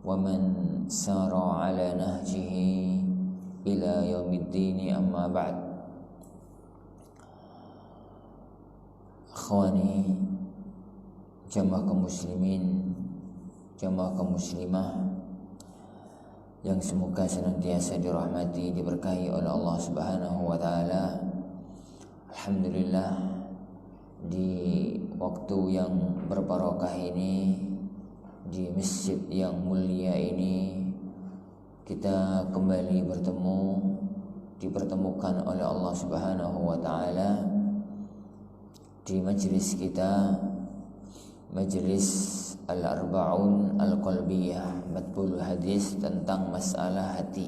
ومن سار على نهجه إلى يوم الدين أما بعد. Akhwani, jamaah kaum muslimin, jamaah kaum muslimah yang semoga senantiasa dirahmati, diberkahi oleh Allah Subhanahu wa taala. Alhamdulillah, di waktu yang berbarokah ini, di masjid yang mulia ini, kita kembali bertemu, dipertemukan oleh Allah Subhanahu wa taala di majelis kita, majelis Al-Arba'un Al-Qalbiyah, 40 hadis tentang masalah hati,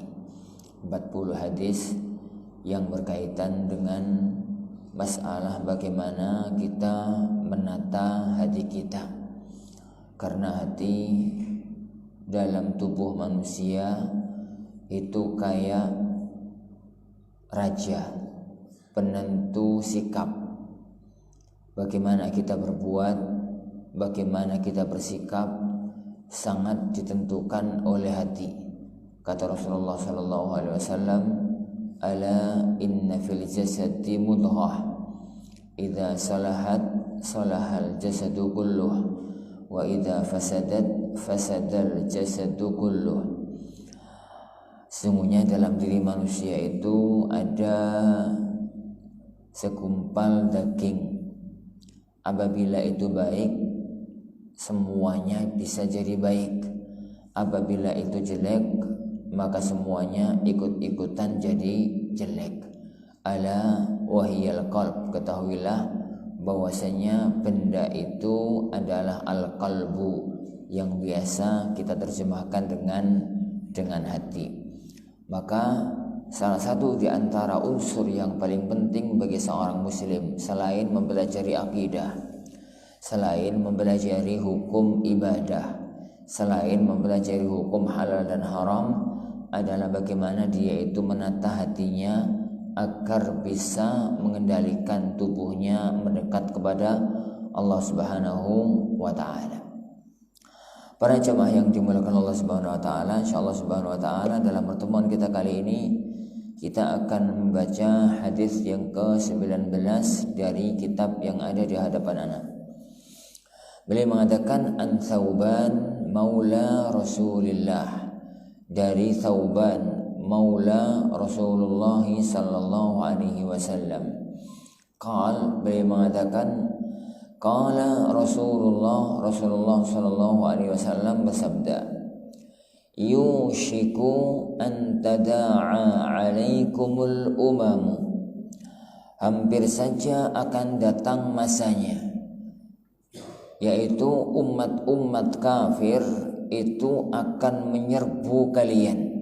40 hadis yang berkaitan dengan masalah bagaimana kita menata hati kita. Karena hati dalam tubuh manusia itu kayak raja, penentu sikap. Bagaimana kita berbuat, bagaimana kita bersikap sangat ditentukan oleh hati. Kata Rasulullah SAW, "Ala inna fil jasadi mudghah, idza salahat salahal jasadu kulluh, wa idza fasadat fasadal jasadu kulluh." Sesungguhnya dalam diri manusia itu ada segumpal daging. Apabila itu baik, semuanya bisa jadi baik. Apabila itu jelek, maka semuanya ikut-ikutan jadi jelek. Ala wahiyal qalb, ketahuilah bahwasanya benda itu adalah al-qalbu, yang biasa kita terjemahkan dengan hati. Maka salah satu di antara unsur yang paling penting bagi seorang muslim, selain mempelajari akidah, selain mempelajari hukum ibadah, selain mempelajari hukum halal dan haram, adalah bagaimana dia itu menata hatinya agar bisa mengendalikan tubuhnya mendekat kepada Allah Subhanahu wa taala. Para jemaah yang dimuliakan Allah Subhanahu wa taala, insyaallah Subhanahu wa taala dalam pertemuan kita kali ini kita akan membaca hadis yang ke-19 dari kitab yang ada di hadapan anak. Beliau mengatakan, an Thauban maula Rasulillah, dari Thauban maula Rasulullah sallallahu alaihi wasallam. Beliau mengatakan, qala Rasulullah sallallahu alaihi wasallam bersabda, yushiku an tada'a alaikumul umamu, hampir saja akan datang masanya, yaitu umat-umat kafir itu akan menyerbu kalian,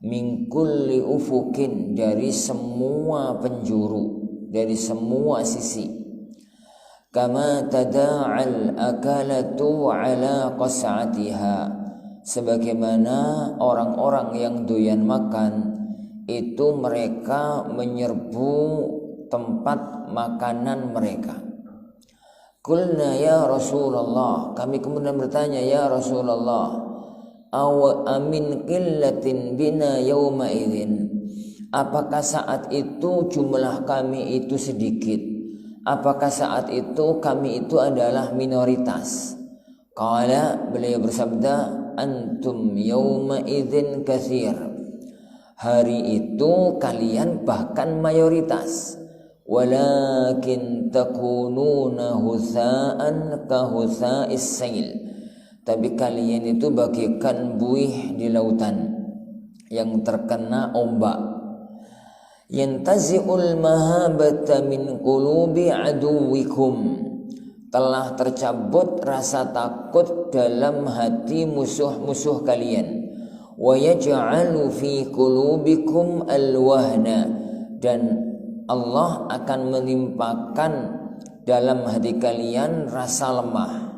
min kulli ufukin, dari semua penjuru, dari semua sisi. Kama tada'al akalatu ala qas'atiha, sebagaimana orang-orang yang doyan makan itu mereka menyerbu tempat makanan mereka. Qulna ya Rasulullah, kami kemudian bertanya, ya Rasulullah, aw amin qillatin bina yawma idzin, apakah saat itu jumlah kami itu sedikit? Apakah saat itu kami itu adalah minoritas? Qala, beliau bersabda, antum yawma idzin katsir, hari itu kalian bahkan mayoritas. Walakin takununa husa'an ka husa'is sail, tapi kalian itu bagaikan buih di lautan yang terkena ombak. Yantazi'ul mahabata min qulubi aduwikum, telah tercabut rasa takut dalam hati musuh-musuh kalian. Wa yaj'alu fi qulubikum alwahna, dan Allah akan menimpakan dalam hati kalian rasa lemah.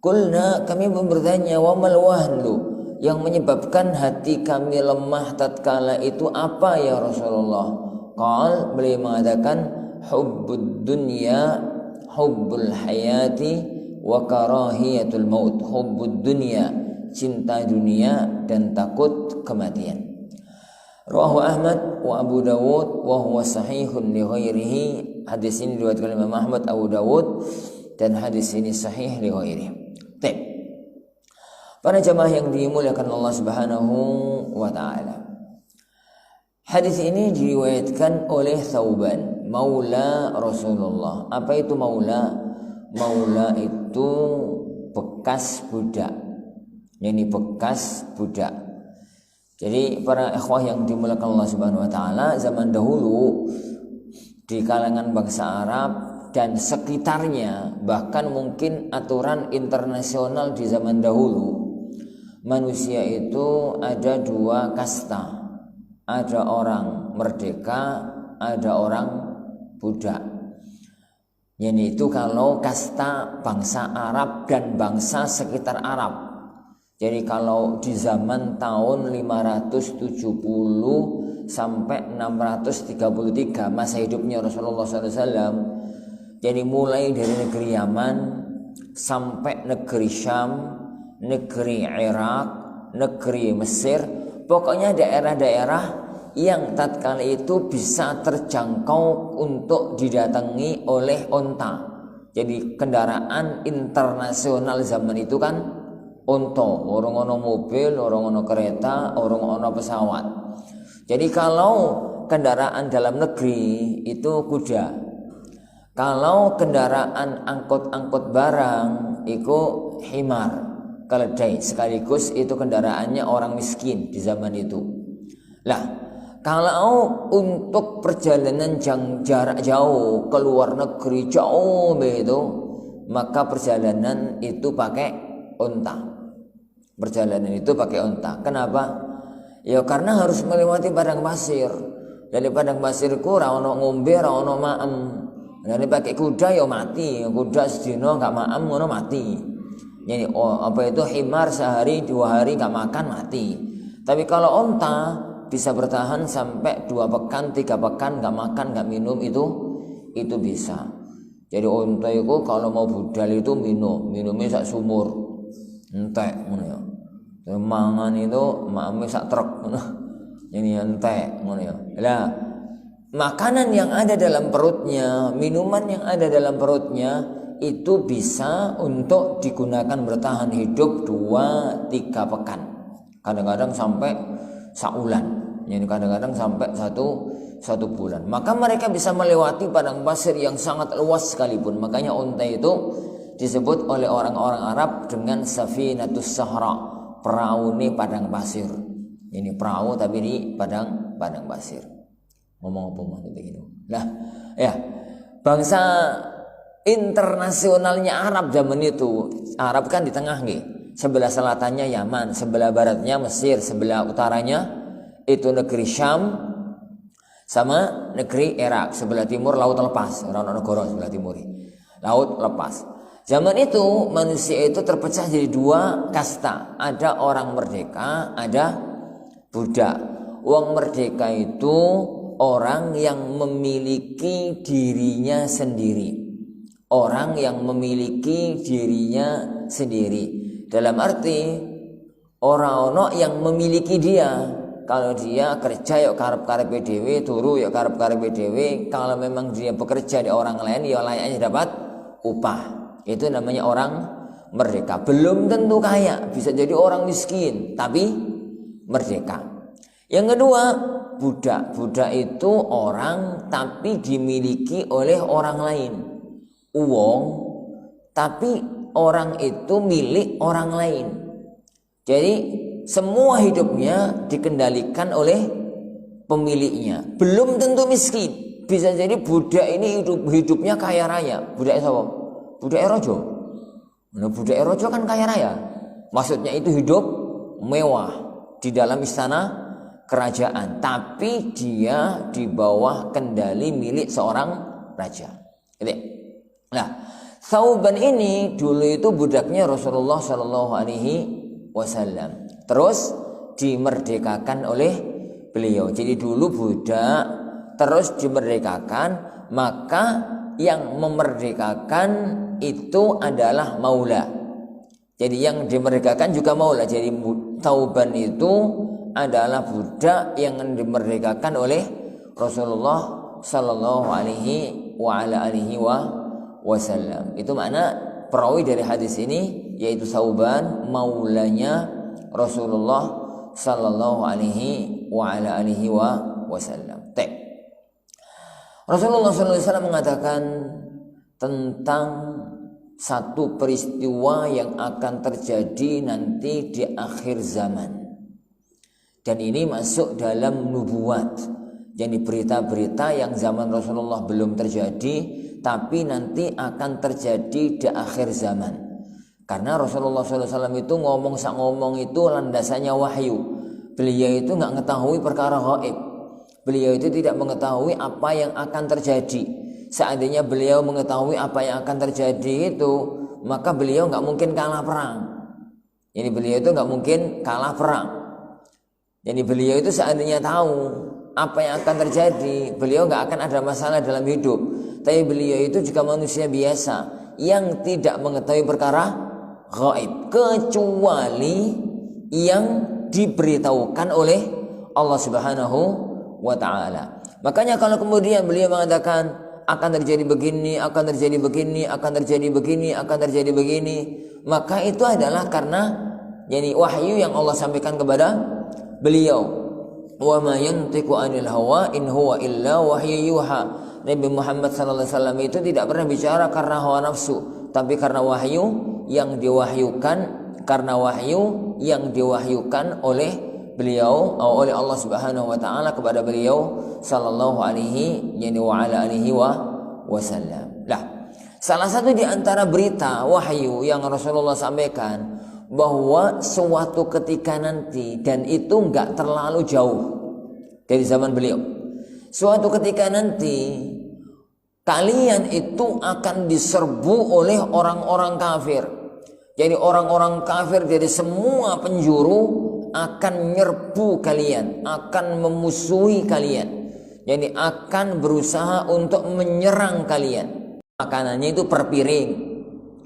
Qulna, kami bertanya, wa mal wahnu, yang menyebabkan hati kami lemah tatkala itu apa ya Rasulullah? Qal, beliau mengatakan, hubbud dunya, hubbul hayati, wa karahiyatul maut. Hubbud dunya, cinta dunia dan takut kematian. Rawahu Ahmad wa Abu Dawud wa huwa sahihun li ghairihi. Hadis ini diriwayatkan Imam Ahmad, Abu Dawud, dan hadis ini sahih li ghairihi. Baik. Para jamaah yang dimuliakan Allah Subhanahu wa taala. Hadis ini diriwayatkan oleh Thauban, maula Rasulullah. Apa itu maula? Maula itu bekas budak. Ini bekas budak. Jadi para ikhwah yang dimuliakan Allah Subhanahu wa taala, zaman dahulu di kalangan bangsa Arab dan sekitarnya, bahkan mungkin aturan internasional di zaman dahulu, manusia itu ada dua kasta. Ada orang merdeka, ada orang budak. Yaitu kalau kasta bangsa Arab dan bangsa sekitar Arab. Jadi kalau di zaman tahun 570 sampai 633 masa hidupnya Rasulullah SAW, jadi mulai dari negeri Yaman sampai negeri Syam, negeri Irak, negeri Mesir, pokoknya daerah-daerah yang tatkala itu bisa terjangkau untuk didatangi oleh onta. Jadi kendaraan internasional zaman itu kan onta, orang ono mobil, orang ono kereta, orang ono pesawat. Jadi kalau kendaraan dalam negeri itu kuda. Kalau kendaraan angkut-angkut barang itu himar, keledai, sekaligus itu kendaraannya orang miskin di zaman itu. Lah, kalau untuk perjalanan jarak jauh ke luar negeri jauh itu, maka perjalanan itu pakai unta. Perjalanan itu pakai unta. Kenapa? Ya karena harus melewati padang pasir. Dari padang pasirku ra ono ngombe, ra ono maem. Dari pakai kuda ya mati. Kuda sedino enggak maem ngono mati. Jadi apa itu himar sehari 2 hari enggak makan mati. Tapi kalau unta bisa bertahan sampai 2 pekan, 3 pekan enggak makan, enggak minum, itu bisa. Jadi unta itu kalau mau budal itu minumnya sak sumur. Entek ngono ya. Mangan itu maame sak truk ngono. Ini entek ngono ya. Lah, makanan yang ada dalam perutnya, minuman yang ada dalam perutnya itu bisa untuk digunakan bertahan hidup 2-3 pekan. Kadang-kadang sampai saulan. Jadi kadang-kadang sampai satu bulan. Maka mereka bisa melewati padang pasir yang sangat luas sekalipun. Makanya unta itu disebut oleh orang-orang Arab dengan Safinatus Sahra, perahu ini padang pasir. Ini perahu tapi di padang pasir. Ngomong apa mau begitu. Nah, ya. Bangsa internasionalnya Arab zaman itu, Arab kan di tengah nih. Sebelah selatannya Yaman, sebelah baratnya Mesir, sebelah utaranya itu negeri Syam sama negeri Irak, sebelah timur laut lepas, orang negara sebelah timur laut lepas. Zaman itu manusia itu terpecah jadi 2 kasta, ada orang merdeka, ada budak. Orang merdeka itu orang yang memiliki dirinya sendiri, orang yang memiliki dirinya sendiri. Dalam arti orang yang memiliki dia. Kalau dia kerja ya karep-karep dhewe, turu ya karep-karep dhewe. Kalau memang dia bekerja di orang lain ya layaknya dapat upah. Itu namanya orang merdeka. Belum tentu kaya, bisa jadi orang miskin tapi merdeka. Yang kedua, budak. Budak itu orang tapi dimiliki oleh orang lain. Uang tapi orang itu milik orang lain. Jadi semua hidupnya dikendalikan oleh pemiliknya. Belum tentu miskin. Bisa jadi budak ini hidupnya kaya raya. Budak siapa? Budak rojo. Nah, budak rojo kan kaya raya. Maksudnya itu hidup mewah di dalam istana kerajaan. Tapi dia di bawah kendali milik seorang raja. Nah, Thauban ini dulu itu budaknya Rasulullah Shallallahu Alaihi Wasallam. Terus dimerdekakan oleh beliau. Jadi dulu budak, terus dimerdekakan, maka yang memerdekakan itu adalah maula. Jadi yang dimerdekakan juga maulah. Jadi Thauban itu adalah budak yang dimerdekakan oleh Rasulullah sallallahu alaihi wasallam. Itu makna perawi dari hadis ini, yaitu Thauban maulanya Rasulullah sallallahu alaihi wasallam. Rasulullah sallallahu alaihi wasallam mengatakan tentang satu peristiwa yang akan terjadi nanti di akhir zaman. Dan ini masuk dalam nubuat. Jadi berita-berita yang zaman Rasulullah belum terjadi, tapi nanti akan terjadi di akhir zaman. Karena Rasulullah SAW itu ngomong itu landasannya wahyu. Beliau itu nggak mengetahui perkara gaib. Beliau itu tidak mengetahui apa yang akan terjadi. Seandainya beliau mengetahui apa yang akan terjadi itu, maka beliau nggak mungkin kalah perang. Jadi beliau itu nggak mungkin kalah perang. Jadi beliau itu seandainya tahu apa yang akan terjadi, beliau nggak akan ada masalah dalam hidup. Tapi beliau itu juga manusia biasa yang tidak mengetahui perkara gaib, kecuali yang diberitahukan oleh Allah Subhanahu wa ta'ala. Makanya kalau kemudian beliau mengatakan akan terjadi begini, akan terjadi begini, akan terjadi begini, akan terjadi begini, maka itu adalah karena wahyu yang Allah sampaikan kepada beliau. Wa ma yantiqu 'anil hawa in huwa illa wahyu yuha. Nabi Muhammad sallallahu alaihi wasallam itu tidak pernah bicara karena hawa nafsu, tapi karena wahyu yang diwahyukan, oleh beliau atau oleh Allah Subhanahu wa taala kepada beliau sallallahu alaihi wasallam. Nah, salah satu di antara berita wahyu yang Rasulullah sampaikan bahwa suatu ketika nanti, dan itu enggak terlalu jauh dari zaman beliau. Suatu ketika nanti kalian itu akan diserbu oleh orang-orang kafir. Jadi orang-orang kafir dari semua penjuru akan menyerbu kalian, akan memusuhi kalian. Jadi akan berusaha untuk menyerang kalian. Makanannya itu per piring.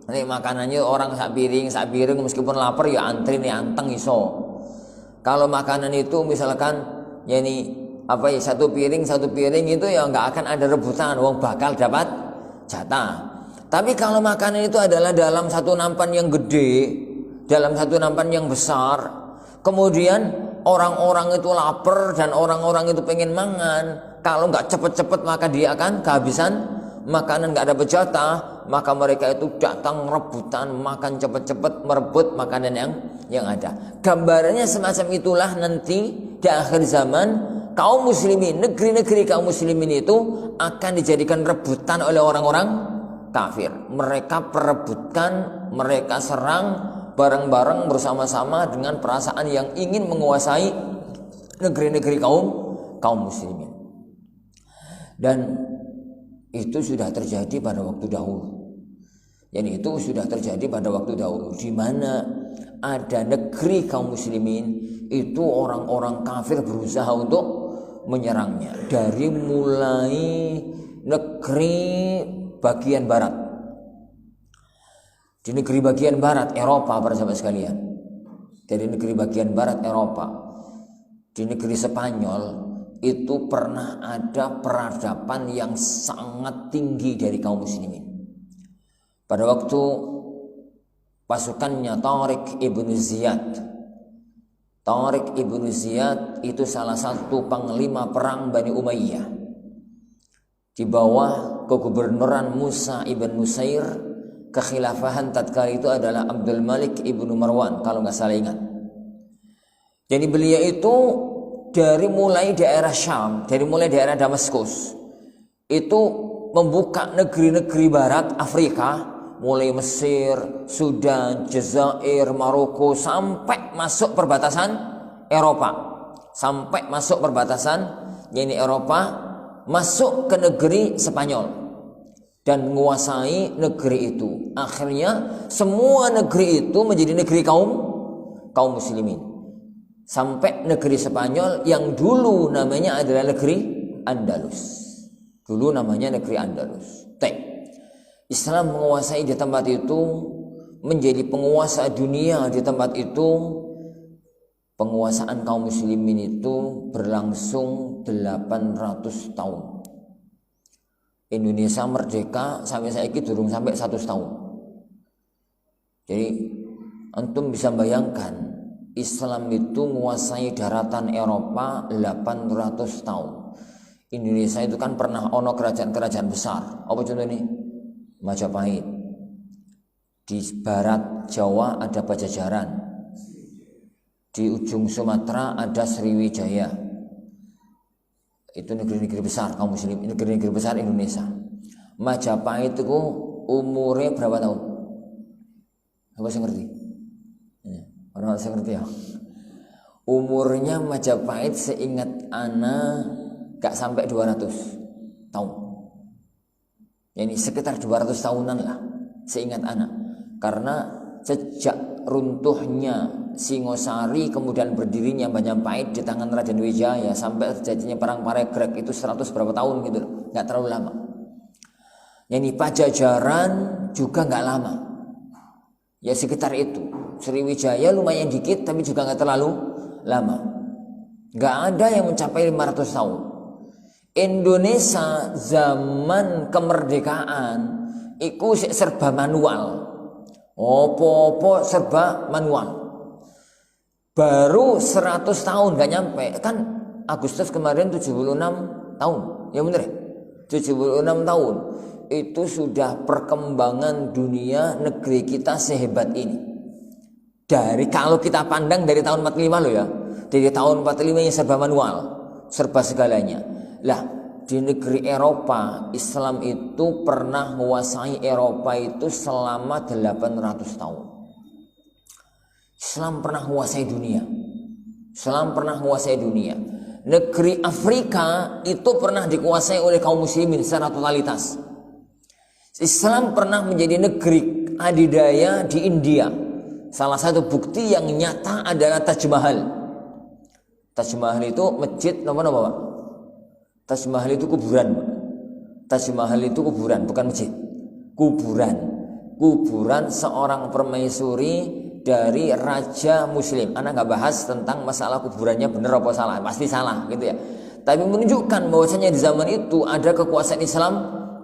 Nanti makanannya orang sak piring meskipun lapar ya antri nih anteng iso. Kalau makanan itu misalkan satu piring itu ya nggak akan ada rebutan, wong bakal dapat jatah. Tapi kalau makanan itu adalah dalam satu nampan yang gede, dalam satu nampan yang besar, kemudian orang-orang itu lapar dan orang-orang itu pengen mangan, kalau nggak cepet-cepet maka dia akan kehabisan makanan, nggak ada jatah, maka mereka itu datang rebutan makan cepet-cepet, merebut makanan yang ada. Gambarannya semacam itulah nanti di akhir zaman kaum muslimin, negeri-negeri kaum muslimin itu akan dijadikan rebutan oleh orang-orang kafir. Mereka perebutkan, mereka serang bareng-bareng bersama-sama dengan perasaan yang ingin menguasai negeri-negeri kaum muslimin. Dan itu sudah terjadi pada waktu dahulu. Jadi itu sudah terjadi pada waktu dahulu, di mana ada negeri kaum muslimin itu orang-orang kafir berusaha untuk menyerangnya dari mulai negeri bagian barat. Di negeri bagian barat Eropa, para sahabat sekalian, dari negeri bagian barat Eropa, di negeri Spanyol itu pernah ada peradaban yang sangat tinggi dari kaum muslimin. Pada waktu pasukannya Tariq ibnu Ziyad itu salah satu panglima perang Bani Umayyah di bawah kegubernuran Musa ibn Nusair. Kekhilafahan tatkala itu adalah Abdul Malik ibnu Marwan kalau nggak salah ingat. Jadi beliau itu dari mulai daerah Syam, dari mulai daerah Damaskus, itu membuka negeri-negeri barat Afrika, mulai Mesir, Sudan, Jazair, Maroko, sampai masuk perbatasan Eropa. Sampai masuk perbatasan Eropa, masuk ke negeri Spanyol dan menguasai negeri itu. Akhirnya semua negeri itu menjadi negeri kaum muslimin. Sampai negeri Spanyol yang dulu namanya adalah negeri Andalus. Islam menguasai di tempat itu menjadi penguasa dunia di tempat itu, penguasaan kaum muslimin itu berlangsung 800 tahun. Indonesia merdeka sampai saiki durung sampai 100 tahun. Jadi antum bisa bayangkan Islam itu menguasai daratan Eropa 800 tahun. Indonesia itu kan pernah ono kerajaan-kerajaan besar. Apa contohnya? Majapahit. Di barat Jawa ada Pajajaran. Di ujung Sumatera ada Sriwijaya. Itu negeri-negeri besar kaum muslim, negeri-negeri besar Indonesia. Majapahit itu umurnya berapa tahun? Apa sih ngerti? Orang saya ngerti ya. Umurnya Majapahit seingat ana gak sampai 200 tahun. Yani sekitar 200 tahunan lah seingat ana. Karena sejak runtuhnya Singosari kemudian berdirinya Majapahit di tangan Raden Wijaya sampai terjadinya perang Paregreg itu 100 berapa tahun gitu loh. Gak terlalu lama. Yani Pajajaran juga gak lama. Ya sekitar itu. Sriwijaya lumayan dikit tapi juga gak terlalu lama. Gak ada yang mencapai 500 tahun. Indonesia zaman kemerdekaan itu serba manual. Opo-opo serba manual. Baru 100 tahun gak nyampe. Kan Agustus kemarin 76 tahun. Ya bener ya? 76 tahun. Itu sudah perkembangan dunia negeri kita sehebat ini. Dari kalau kita pandang dari tahun 45 loh ya. Dari tahun 45 yang serba manual. Serba segalanya. Lah di negeri Eropa, Islam itu pernah menguasai Eropa itu selama 800 tahun. Islam pernah menguasai dunia. Islam pernah menguasai dunia. Negeri Afrika itu pernah dikuasai oleh kaum muslimin secara totalitas. Islam pernah menjadi negeri adidaya di India. Salah satu bukti yang nyata adalah Taj Mahal. Taj Mahal itu masjid nomor apa Pak? Taj Mahal itu kuburan. Taj Mahal itu kuburan, bukan masjid. Kuburan. Kuburan seorang permaisuri dari raja muslim. Anak nggak bahas tentang masalah kuburannya benar apa salah, pasti salah gitu ya. Tapi menunjukkan bahwasanya di zaman itu ada kekuasaan Islam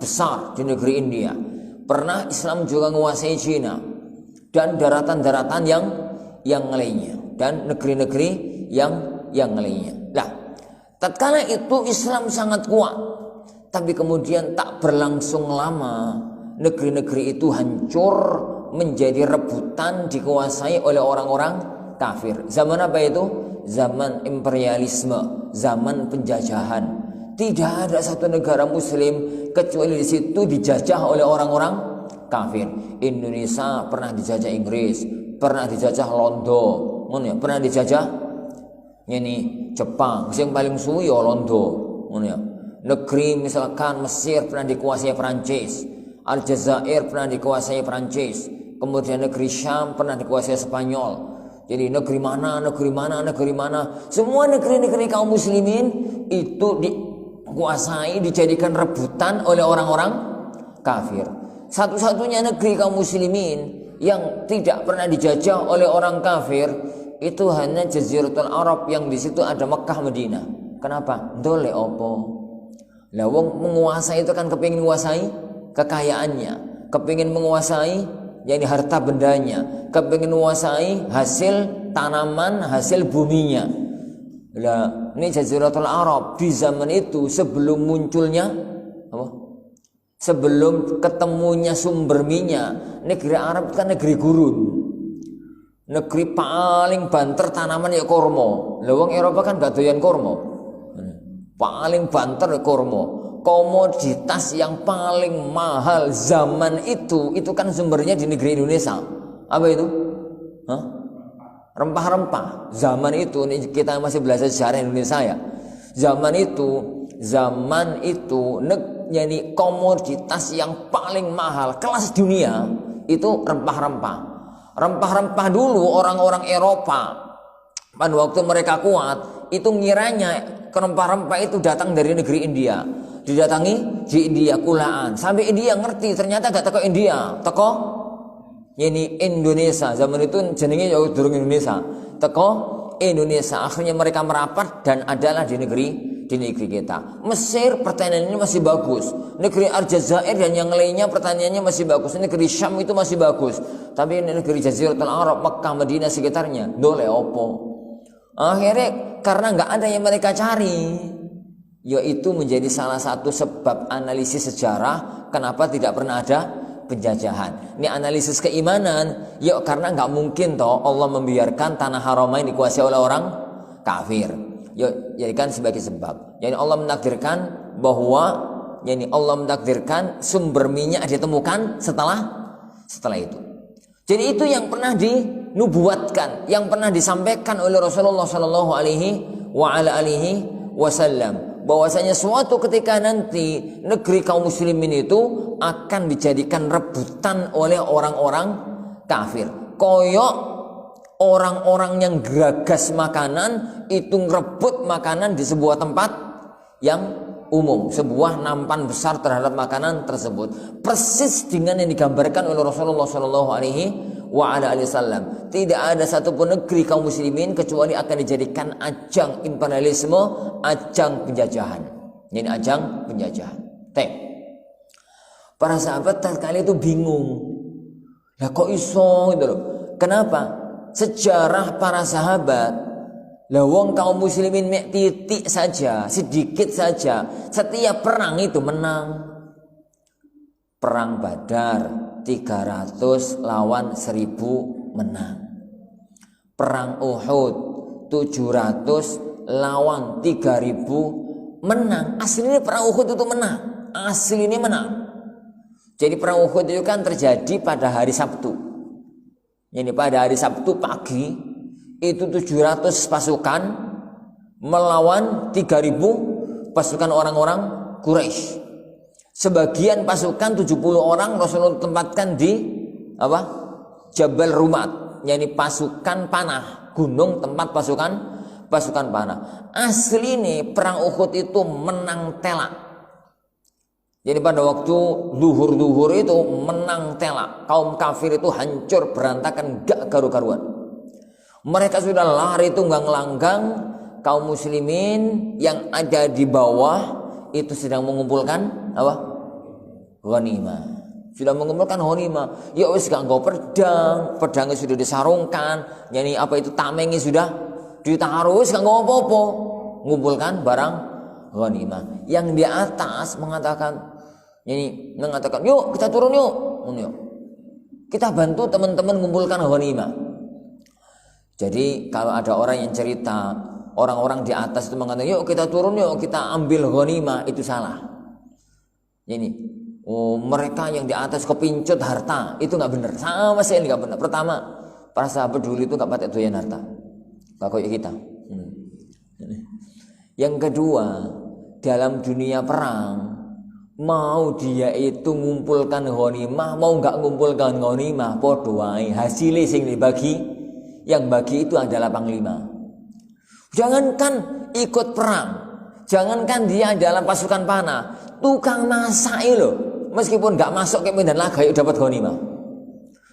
besar di negeri India. Pernah Islam juga menguasai Cina dan daratan-daratan yang lainnya dan negeri-negeri yang lainnya. Nah, tatkala itu Islam sangat kuat, tapi kemudian tak berlangsung lama negeri-negeri itu hancur menjadi rebutan dikuasai oleh orang-orang kafir. Zaman apa itu? Zaman imperialisme, zaman penjajahan. Tidak ada satu negara muslim kecuali di situ dijajah oleh orang-orang kafir. Indonesia pernah dijajah Inggris, pernah dijajah Londo, pernah dijajah ini Jepang, yang paling suwi ya Londo. Negeri misalkan Mesir pernah dikuasai Prancis, Aljazair pernah dikuasai Prancis, kemudian negeri Syam pernah dikuasai Spanyol. Jadi negeri mana, semua negeri-negeri kaum muslimin itu dikuasai, dijadikan rebutan oleh orang-orang kafir. Satu-satunya negeri kaum muslimin yang tidak pernah dijajah oleh orang kafir itu hanya Jaziratul Arab, yang di situ ada Mekah, Madinah. Kenapa? Dole opo. Lah wong menguasai itu kan kepingin menguasai kekayaannya, kepingin menguasai yakni harta bendanya, kepingin menguasai hasil tanaman, hasil buminya. Lah ini Jaziratul Arab di zaman itu sebelum munculnya apa? Sebelum ketemunya sumber minyak, negeri Arab kan negeri gurun. Negeri paling banter tanaman ya kormo. Lah wong Eropa kan gak doyan kormo. Paling banter ya kormo. Komoditas yang paling mahal zaman itu kan sumbernya di negeri Indonesia. Apa itu? Rempah-rempah. Zaman itu, ini kita masih belajar sejarah Indonesia ya. Zaman itu yani komoditas yang paling mahal kelas dunia itu rempah-rempah. Rempah-rempah dulu orang-orang Eropa pada waktu mereka kuat itu ngiranya rempah-rempah itu datang dari negeri India. Didatangi di India kulaan. Sampai India ngerti ternyata gak teko India, teko Ini Indonesia zaman itu jenenge ya durung Indonesia. Teko Indonesia akhirnya mereka merapat dan adalah di negeri kita. Mesir pertaniannya masih bagus. Negeri Aljazair dan yang lainnya pertaniannya masih bagus. Negeri Syam itu masih bagus. Tapi negeri Jaziratul Arab, Mekah, Madinah sekitarnya dole opo. Akhirnya karena nggak ada yang mereka cari, yaitu menjadi salah satu sebab analisis sejarah kenapa tidak pernah ada penjajahan. Ini analisis keimanan. Ya karena nggak mungkin toh Allah membiarkan tanah Haramain dikuasai oleh orang kafir. Ya jadikan sebagai sebab. Yani Allah menakdirkan bahwa Allah menakdirkan sumber minyak ditemukan setelah itu. Jadi itu yang pernah dinubuatkan, yang pernah disampaikan oleh Rasulullah Shallallahu Alaihi Wasallam. Bahwasanya suatu ketika nanti negeri kaum muslimin itu akan dijadikan rebutan oleh orang-orang kafir. Koyok orang-orang yang geragas makanan itu ngerebut makanan di sebuah tempat yang umum, sebuah nampan besar terhadap makanan tersebut. Persis dengan yang digambarkan oleh Rasulullah Shallallahu Alaihi Wasallam. Tidak ada satupun negeri kaum muslimin kecuali akan dijadikan ajang imperialisme, ajang penjajahan. Ini ajang penjajahan. Para sahabat kali itu bingung. Lah kok iso gitu loh. Kenapa? Sejarah para sahabat, lah wong kaum muslimin mek titik saja, sedikit saja, setiap perang itu menang. Perang Badar 300 lawan 1000 menang. Perang Uhud 700 lawan 3000 menang. Aslinya perang Uhud itu menang. Aslinya menang. Jadi perang Uhud itu kan terjadi pada hari Sabtu. Ini pada hari Sabtu pagi itu 700 pasukan melawan 3000 pasukan orang-orang Quraisy. Sebagian pasukan 70 orang Rasulullah tempatkan di Jabal Rumat, yakni pasukan panah, gunung tempat pasukan panah. Asli ini perang Uhud itu menang telak. Jadi pada waktu duhur itu menang telak. Kaum kafir itu hancur berantakan, gak karu-karuan. Mereka sudah lari tunggang langgang. Kaum muslimin yang ada di bawah itu sedang mengumpulkan ghanimah. Sudah mengumpulkan ghanimah. Ya wis gak nggo pedang, pedangnya sudah disarungkan. Yani tamengnya sudah ditaruh, wis gak nggo apa-apa. Mengumpulkan barang ghanimah. Yang di atas mengatakan, yuk kita turun yuk. Kita bantu teman-teman mengumpulkan ghanimah. Jadi kalau ada orang yang cerita, orang-orang di atas itu mengatakan, yuk kita turun yuk, kita ambil ghanimah, itu salah. Mereka yang di atas kepincut harta, itu nggak benar, sama sekali nggak benar. Pertama, para sahabat dulu itu nggak pakai doyan harta, nggak kayak kita. Yang kedua, dalam dunia perang, mau dia itu ngumpulkan ghanimah, mau nggak ngumpulkan ghanimah, podo wae, hasilnya sing dibagi. Yang bagi itu adalah panglima. Jangankan ikut perang, jangankan dia dalam pasukan panah, tukang masak loh, meskipun nggak masuk ke medan laga yuk dapat ghanimah.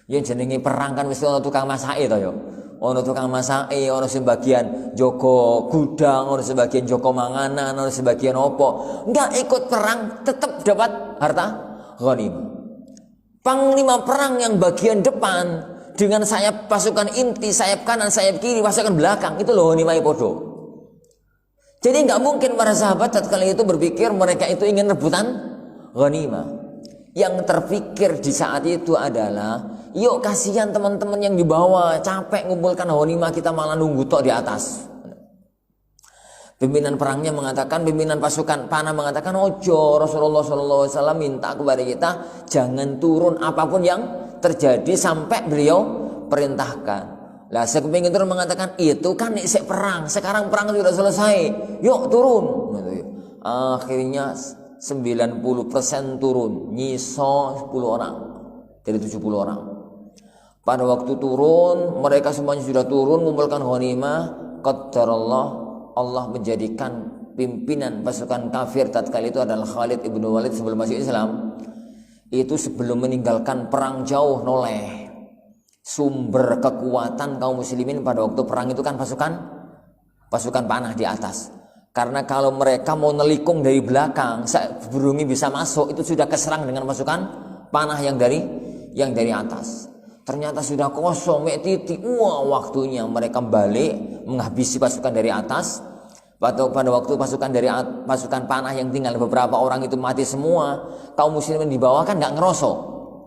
Yang jenenge perang kan mesti ono tukang masak to yo. Ono tukang masak, ono sebagian joko gudang, ono sebagian joko manganan, ono sebagian opo. Nggak ikut perang tetap dapat harta ghanimah. Panglima perang yang bagian depan dengan sayap pasukan inti, sayap kanan, sayap kiri, pasukan belakang, itu loh ghanimah podo. Jadi nggak mungkin para sahabat tatkala itu berpikir mereka itu ingin rebutan ghanimah. Yang terpikir di saat itu adalah, yuk kasihan teman-teman yang di bawah, capek ngumpulkan ghanimah, kita malah nunggu tok di atas. Pimpinan perangnya mengatakan, pimpinan pasukan panah mengatakan, ojo, Rasulullah SAW minta kepada kita jangan turun apapun yang terjadi sampai beliau perintahkan. Lah sekepingin turun mengatakan, itu kan isek perang, sekarang perang sudah selesai, yuk turun. Akhirnya 90% turun, nyiso 10 orang dari 70 orang. Pada waktu turun, mereka semuanya sudah turun mengumpulkan ghanimah. Qadarullah, Allah menjadikan pimpinan pasukan kafir tatkala itu adalah Khalid ibnu Walid sebelum masuk Islam. Itu sebelum meninggalkan perang jauh noleh. Sumber kekuatan kaum muslimin pada waktu perang itu kan pasukan panah di atas. Karena kalau mereka mau nelikung dari belakang, burungnya bisa masuk, itu sudah keserang dengan pasukan panah yang dari atas. Ternyata sudah kosong, titik. Wah, waktunya mereka balik menghabisi pasukan dari atas. Pada waktu pasukan panah yang tinggal beberapa orang itu mati semua, kaum muslimin di bawah kan nggak ngerosok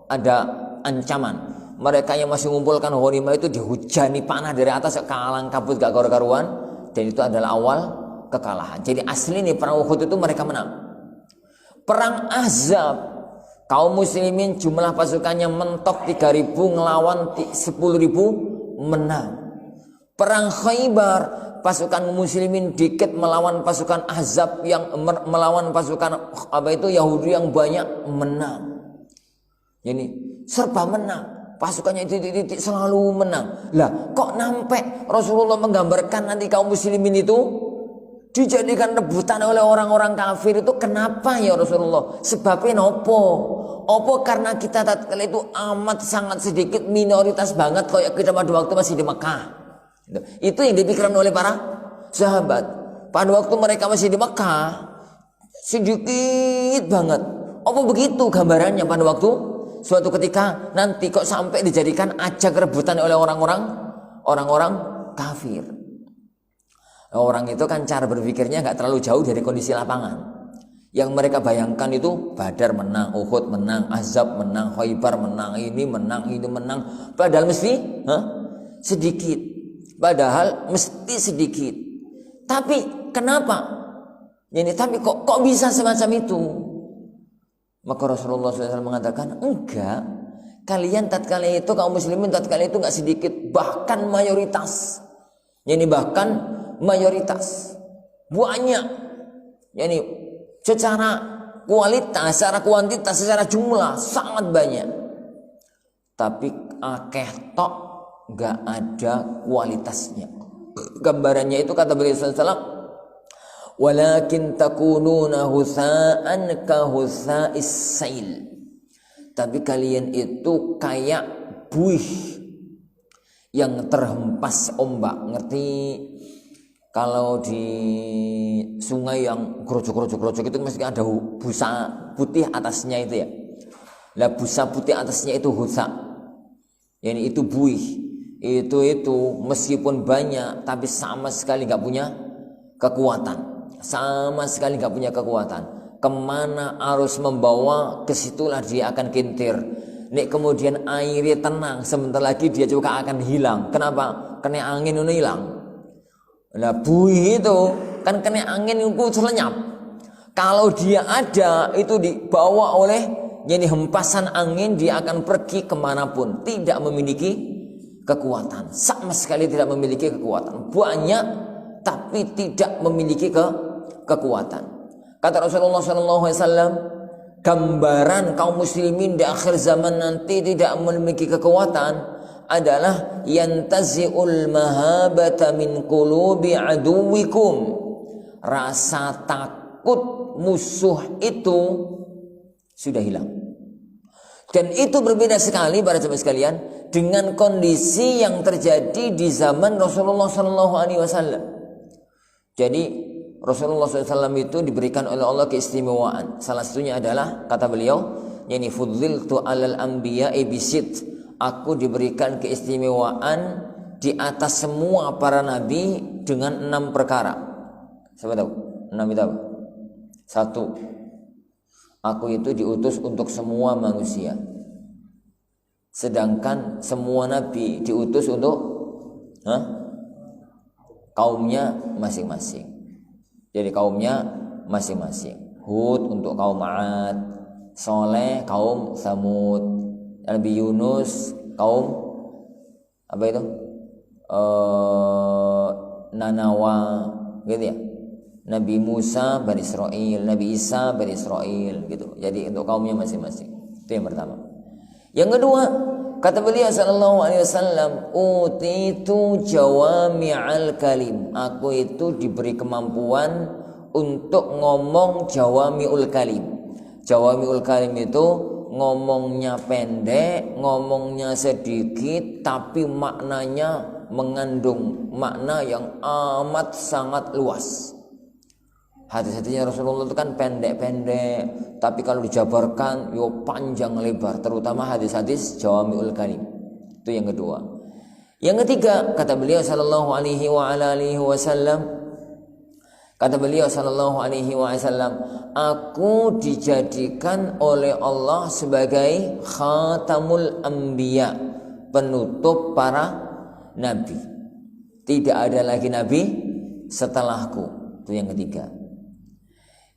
ada ancaman. Mereka yang masih mengumpulkan ghanimah itu dihujani panah dari atas, kalang kabut gak karu-karuan, dan itu adalah awal kekalahan. Jadi asli nih perang Uhud itu mereka menang. Perang Ahzab, kaum muslimin jumlah pasukannya mentok 3.000 ngelawan 10.000 menang. Perang Khaybar, pasukan muslimin dikit melawan pasukan Ahzab yang melawan pasukan Yahudi yang banyak, menang. Jadi serba menang. Pasukannya titik-titik selalu menang. Lah kok nampak Rasulullah menggambarkan nanti kaum muslimin itu dijadikan rebutan oleh orang-orang kafir itu, kenapa ya Rasulullah? Sebabnya opo karena kita tatkala itu amat sangat sedikit, minoritas banget kayak kita pada waktu masih di Mekah. Itu yang dipikirkan oleh para sahabat. Pada waktu mereka masih di Mekah sedikit banget. Apa begitu gambarannya pada waktu suatu ketika nanti kok sampai dijadikan ajang rebutan oleh orang-orang kafir. Orang itu kan cara berpikirnya nggak terlalu jauh dari kondisi lapangan. Yang mereka bayangkan itu Badar menang, Uhud menang, Ahzab menang, Khaybar menang, ini menang, itu menang. Padahal mesti sedikit. Padahal mesti sedikit. Tapi kenapa? Tapi kok bisa semacam itu? Maka Rasulullah SAW mengatakan, enggak. Kalian tatkala itu kaum muslimin tatkala itu enggak sedikit, bahkan mayoritas. Bahkan mayoritas. Banyak. Secara kualitas, secara kuantitas, secara jumlah sangat banyak. Tapi akeh tok enggak ada kualitasnya. Gambarannya itu kata beliau SAW, walakin takununa husa'an ka husa'is sail. Tapi kalian itu kayak buih yang terhempas ombak. Ngerti kalau di sungai yang grojok itu mesti ada busa putih atasnya itu ya. Lah busa putih atasnya itu husa. Itu buih. Itu meskipun banyak tapi sama sekali gak punya kekuatan. Sama sekali gak punya kekuatan. Kemana arus membawa, kesitulah dia akan kintir. Nek kemudian airnya tenang, sebentar lagi dia juga akan hilang. Kenapa? Kena angin itu hilang. Nah buih itu kan kena angin itu selenyap. Kalau dia ada, itu dibawa oleh hempasan angin, dia akan pergi kemanapun. Tidak memiliki kekuatan. Sama sekali tidak memiliki kekuatan. Banyak tapi tidak memiliki kekuatan. Kata Rasulullah SAW, gambaran kaum muslimin di akhir zaman nanti tidak memiliki kekuatan adalah yantazi'ul mahabata min qulubi aduwikum. Rasa takut musuh itu sudah hilang. Dan itu berbeda sekali para jemaah sekalian dengan kondisi yang terjadi di zaman Rasulullah SAW. Jadi Rasulullah SAW itu diberikan oleh Allah keistimewaan. Salah satunya adalah kata beliau, fudziltu alal anbiya'i bisit. Aku diberikan keistimewaan di atas semua para nabi dengan 6 perkara. Siapa tahu? 6 itu apa? 1. Aku itu diutus untuk semua manusia. Sedangkan semua nabi diutus untuk kaumnya masing-masing. Jadi kaumnya masing-masing. Hud untuk kaum 'Ad, Saleh kaum Samud, Nabi Yunus kaum Nanawa, gitu ya. Nabi Musa Bani Israel, Nabi Isa Bani Israel, gitu. Jadi untuk kaumnya masing-masing. Itu yang pertama. Yang kedua, kata beliau sallallahu alaihi wasallam, utitu jawami'al kalim. Aku itu diberi kemampuan untuk ngomong jawami'ul kalim. Jawami'ul kalim itu ngomongnya pendek, ngomongnya sedikit, tapi maknanya mengandung makna yang amat sangat luas. Hadis-hadisnya Rasulullah itu kan pendek-pendek, tapi kalau dijabarkan yo panjang lebar, terutama hadis-hadis Jawami'ul Kalim. Itu yang kedua. Yang ketiga, kata beliau sallallahu alaihi wasallam, aku dijadikan oleh Allah sebagai khatamul anbiya, penutup para nabi. Tidak ada lagi nabi setelahku. Itu yang ketiga.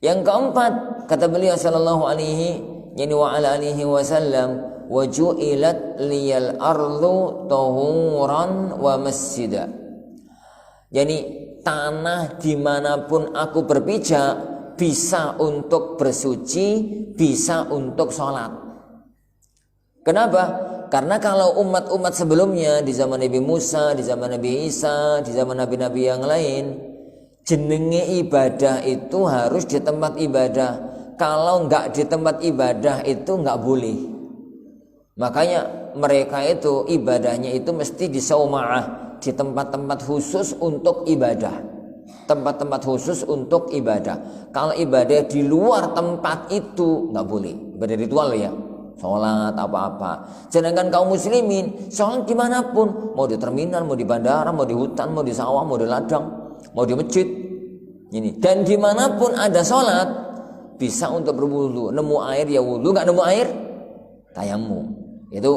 Yang keempat, kata beliau sallallahu alaihi wasallam, wa ju'ilat liyal ardu tahuran wa masjida. Jadi tanah dimanapun aku berpijak bisa untuk bersuci, bisa untuk sholat. Kenapa? Karena kalau umat-umat sebelumnya di zaman Nabi Musa, di zaman Nabi Isa, di zaman nabi-nabi yang lain, jenenge ibadah itu harus di tempat ibadah. Kalau enggak di tempat ibadah itu enggak boleh. Makanya mereka itu ibadahnya itu mesti di sauma'ah, di tempat-tempat khusus untuk ibadah. Tempat-tempat khusus untuk ibadah. Kalau ibadah di luar tempat itu enggak boleh. Ibadah ritual ya, sholat apa-apa. Sedangkan kaum muslimin sholat dimanapun, mau di terminal, mau di bandara, mau di hutan, mau di sawah, mau di ladang, mau di masjid. Ini. Dan dimanapun ada sholat bisa untuk berwudu. Nemu air ya wudu, nggak nemu air tayamum. Itu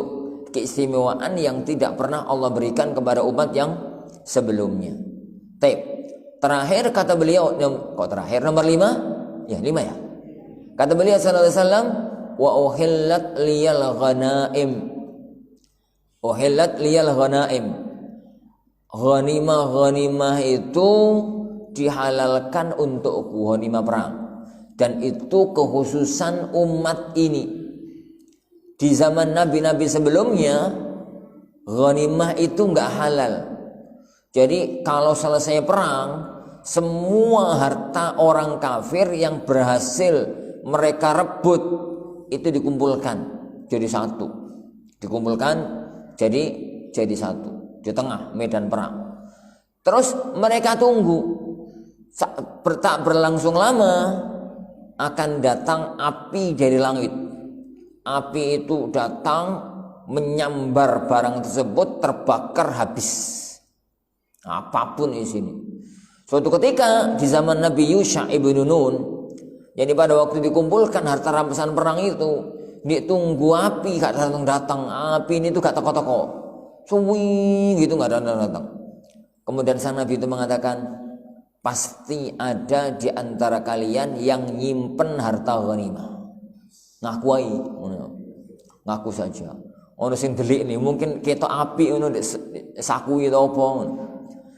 keistimewaan yang tidak pernah Allah berikan kepada umat yang sebelumnya. Terakhir kata beliau, kok terakhir nomor 5? Ya 5 ya. Kata beliau sallallahu alaihi wasallam, wa uhillat liyal ghanaim. Uhillat liyal ghanaim. Ghanimah itu dihalalkan untukku, ghanimah perang. Dan itu kekhususan umat ini. Di zaman nabi-nabi sebelumnya, ghanimah itu enggak halal. Jadi kalau selesai perang, semua harta orang kafir yang berhasil mereka rebut itu dikumpulkan jadi satu. Dikumpulkan jadi satu di tengah medan perang. Terus mereka tunggu. Tak berlangsung lama akan datang api dari langit. Api itu datang menyambar barang tersebut, terbakar habis. Apapun isinya. Suatu ketika di zaman Nabi Yusha ibn Nun, jadi pada waktu dikumpulkan harta rampasan perang itu, ditunggu api gak datang-datang. Api ini tuh gak toko-toko, suwi gitu gak datang-datang. Kemudian sang Nabi itu mengatakan, pasti ada di antara kalian yang nyimpen harta ghanimah. Ngaku saja. Ono sing delik nih, mungkin ketok api ono sakui atau apa,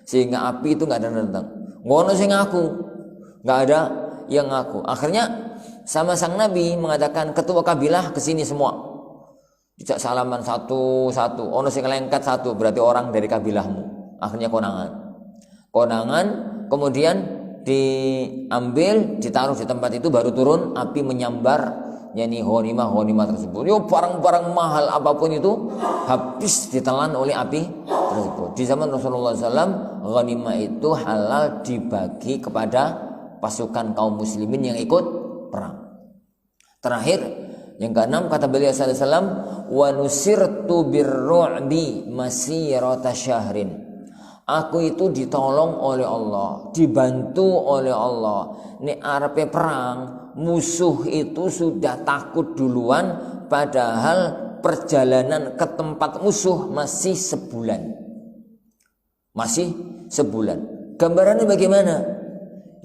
sehingga api itu nggak ada datang. Ngono sing ngaku, nggak ada yang ngaku. Akhirnya sama sang Nabi mengatakan, ketua kabilah kesini semua. Dijak salaman satu-satu. Ono sing lengket satu, berarti orang dari kabilahmu. Akhirnya konangan, kemudian diambil, ditaruh di tempat itu, baru turun api menyambar. Yani ghanimah tersebut. Yo barang-barang mahal apapun itu habis ditelan oleh api tersebut. Di zaman Rasulullah SAW, ghanimah itu halal dibagi kepada pasukan kaum muslimin yang ikut perang. Terakhir, yang keenam kata beliau sallallahu alaihi wasallam, wa nusirtu birru'bi masirata syahrin. Aku itu ditolong oleh Allah, dibantu oleh Allah. Nek arepe perang, musuh itu sudah takut duluan, padahal perjalanan ke tempat musuh masih sebulan. Gambarannya bagaimana?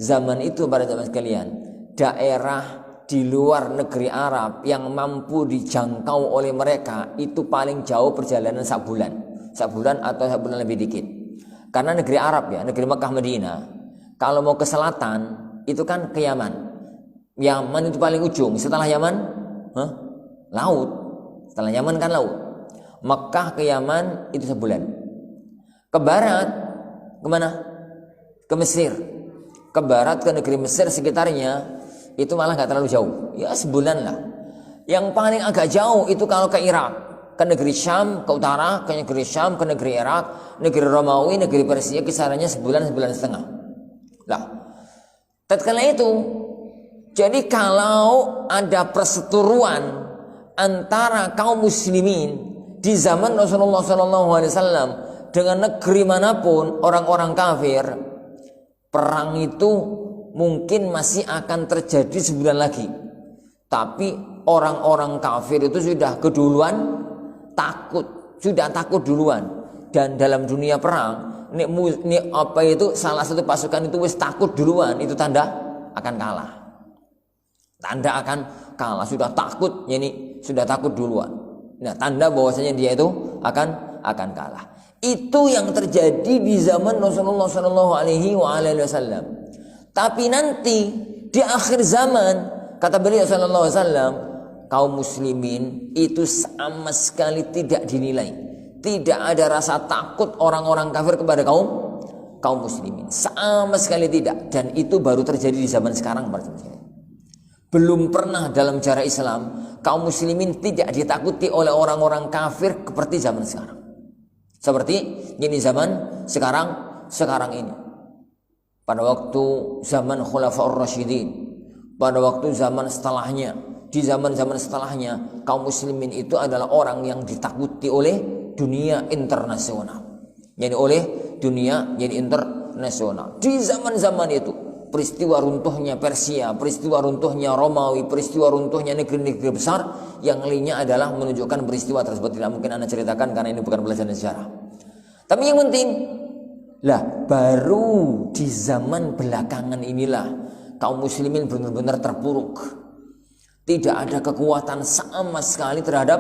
Zaman itu para jamaah sekalian, daerah di luar negeri Arab yang mampu dijangkau oleh mereka itu paling jauh perjalanan sebulan atau sebulan lebih dikit. Karena negeri Arab ya, negeri Mekah Madinah, kalau mau ke selatan itu kan ke Yaman. Yaman itu paling ujung. Setelah Yaman, laut. Setelah Yaman kan laut. Mekah ke Yaman itu sebulan. Ke barat, kemana? Ke Mesir. Ke barat ke negeri Mesir sekitarnya itu malah gak terlalu jauh. Ya sebulan lah. Yang paling agak jauh itu kalau ke Irak, ke negeri Syam, ke utara, ke negeri Syam, ke negeri Irak, negeri Romawi, negeri Persia, kisarannya sebulan setengah. Lah, tatkala itu, jadi kalau ada perseteruan antara kaum muslimin di zaman Rasulullah SAW dengan negeri manapun orang-orang kafir, perang itu mungkin masih akan terjadi sebulan lagi. Tapi orang-orang kafir itu sudah keduluan sudah takut duluan. Dan dalam dunia perang, ini apa itu, salah satu pasukan itu wis takut duluan, itu tanda akan kalah. Tanda akan kalah, sudah takut, sudah takut duluan. Nah, tanda bahwasanya dia itu akan kalah. Itu yang terjadi di zaman Rasulullah SAW. Tapi nanti di akhir zaman, kata beliau SAW, kaum muslimin itu sama sekali tidak dinilai. Tidak ada rasa takut orang-orang kafir kepada kaum muslimin, sama sekali tidak. Dan itu baru terjadi di zaman sekarang. Belum pernah dalam sejarah Islam kaum muslimin tidak ditakuti oleh orang-orang kafir seperti zaman sekarang. Seperti ini zaman sekarang ini. Pada waktu zaman Khulafaur Rasyidin, pada waktu zaman setelahnya, di zaman-zaman setelahnya, kaum muslimin itu adalah orang yang ditakuti oleh dunia internasional. Oleh dunia internasional. Di zaman-zaman itu, peristiwa runtuhnya Persia, peristiwa runtuhnya Romawi, peristiwa runtuhnya negeri-negeri besar, yang lainnya adalah menunjukkan peristiwa tersebut. Tidak mungkin Anda ceritakan karena ini bukan pelajaran sejarah. Tapi yang penting, baru di zaman belakangan inilah kaum muslimin benar-benar terpuruk. Tidak ada kekuatan sama sekali terhadap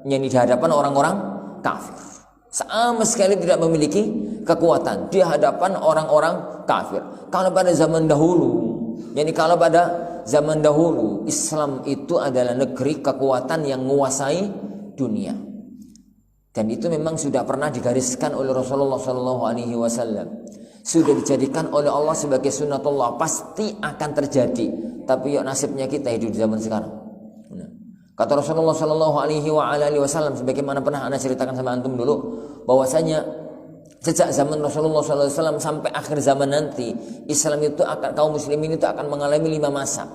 yang di hadapan orang-orang kafir. Sama sekali tidak memiliki kekuatan di hadapan orang-orang kafir. Kalau pada zaman dahulu, Islam itu adalah negeri kekuatan yang menguasai dunia. Dan itu memang sudah pernah digariskan oleh Rasulullah SAW. Sudah dijadikan oleh Allah sebagai sunnatullah, pasti akan terjadi. Tapi nasibnya kita hidup di zaman sekarang. Kata Rasulullah SAW, sebagaimana pernah Anda ceritakan sama antum dulu, bahwasanya sejak zaman Rasulullah SAW sampai akhir zaman nanti, Islam itu kaum muslimin itu akan mengalami 5 masa.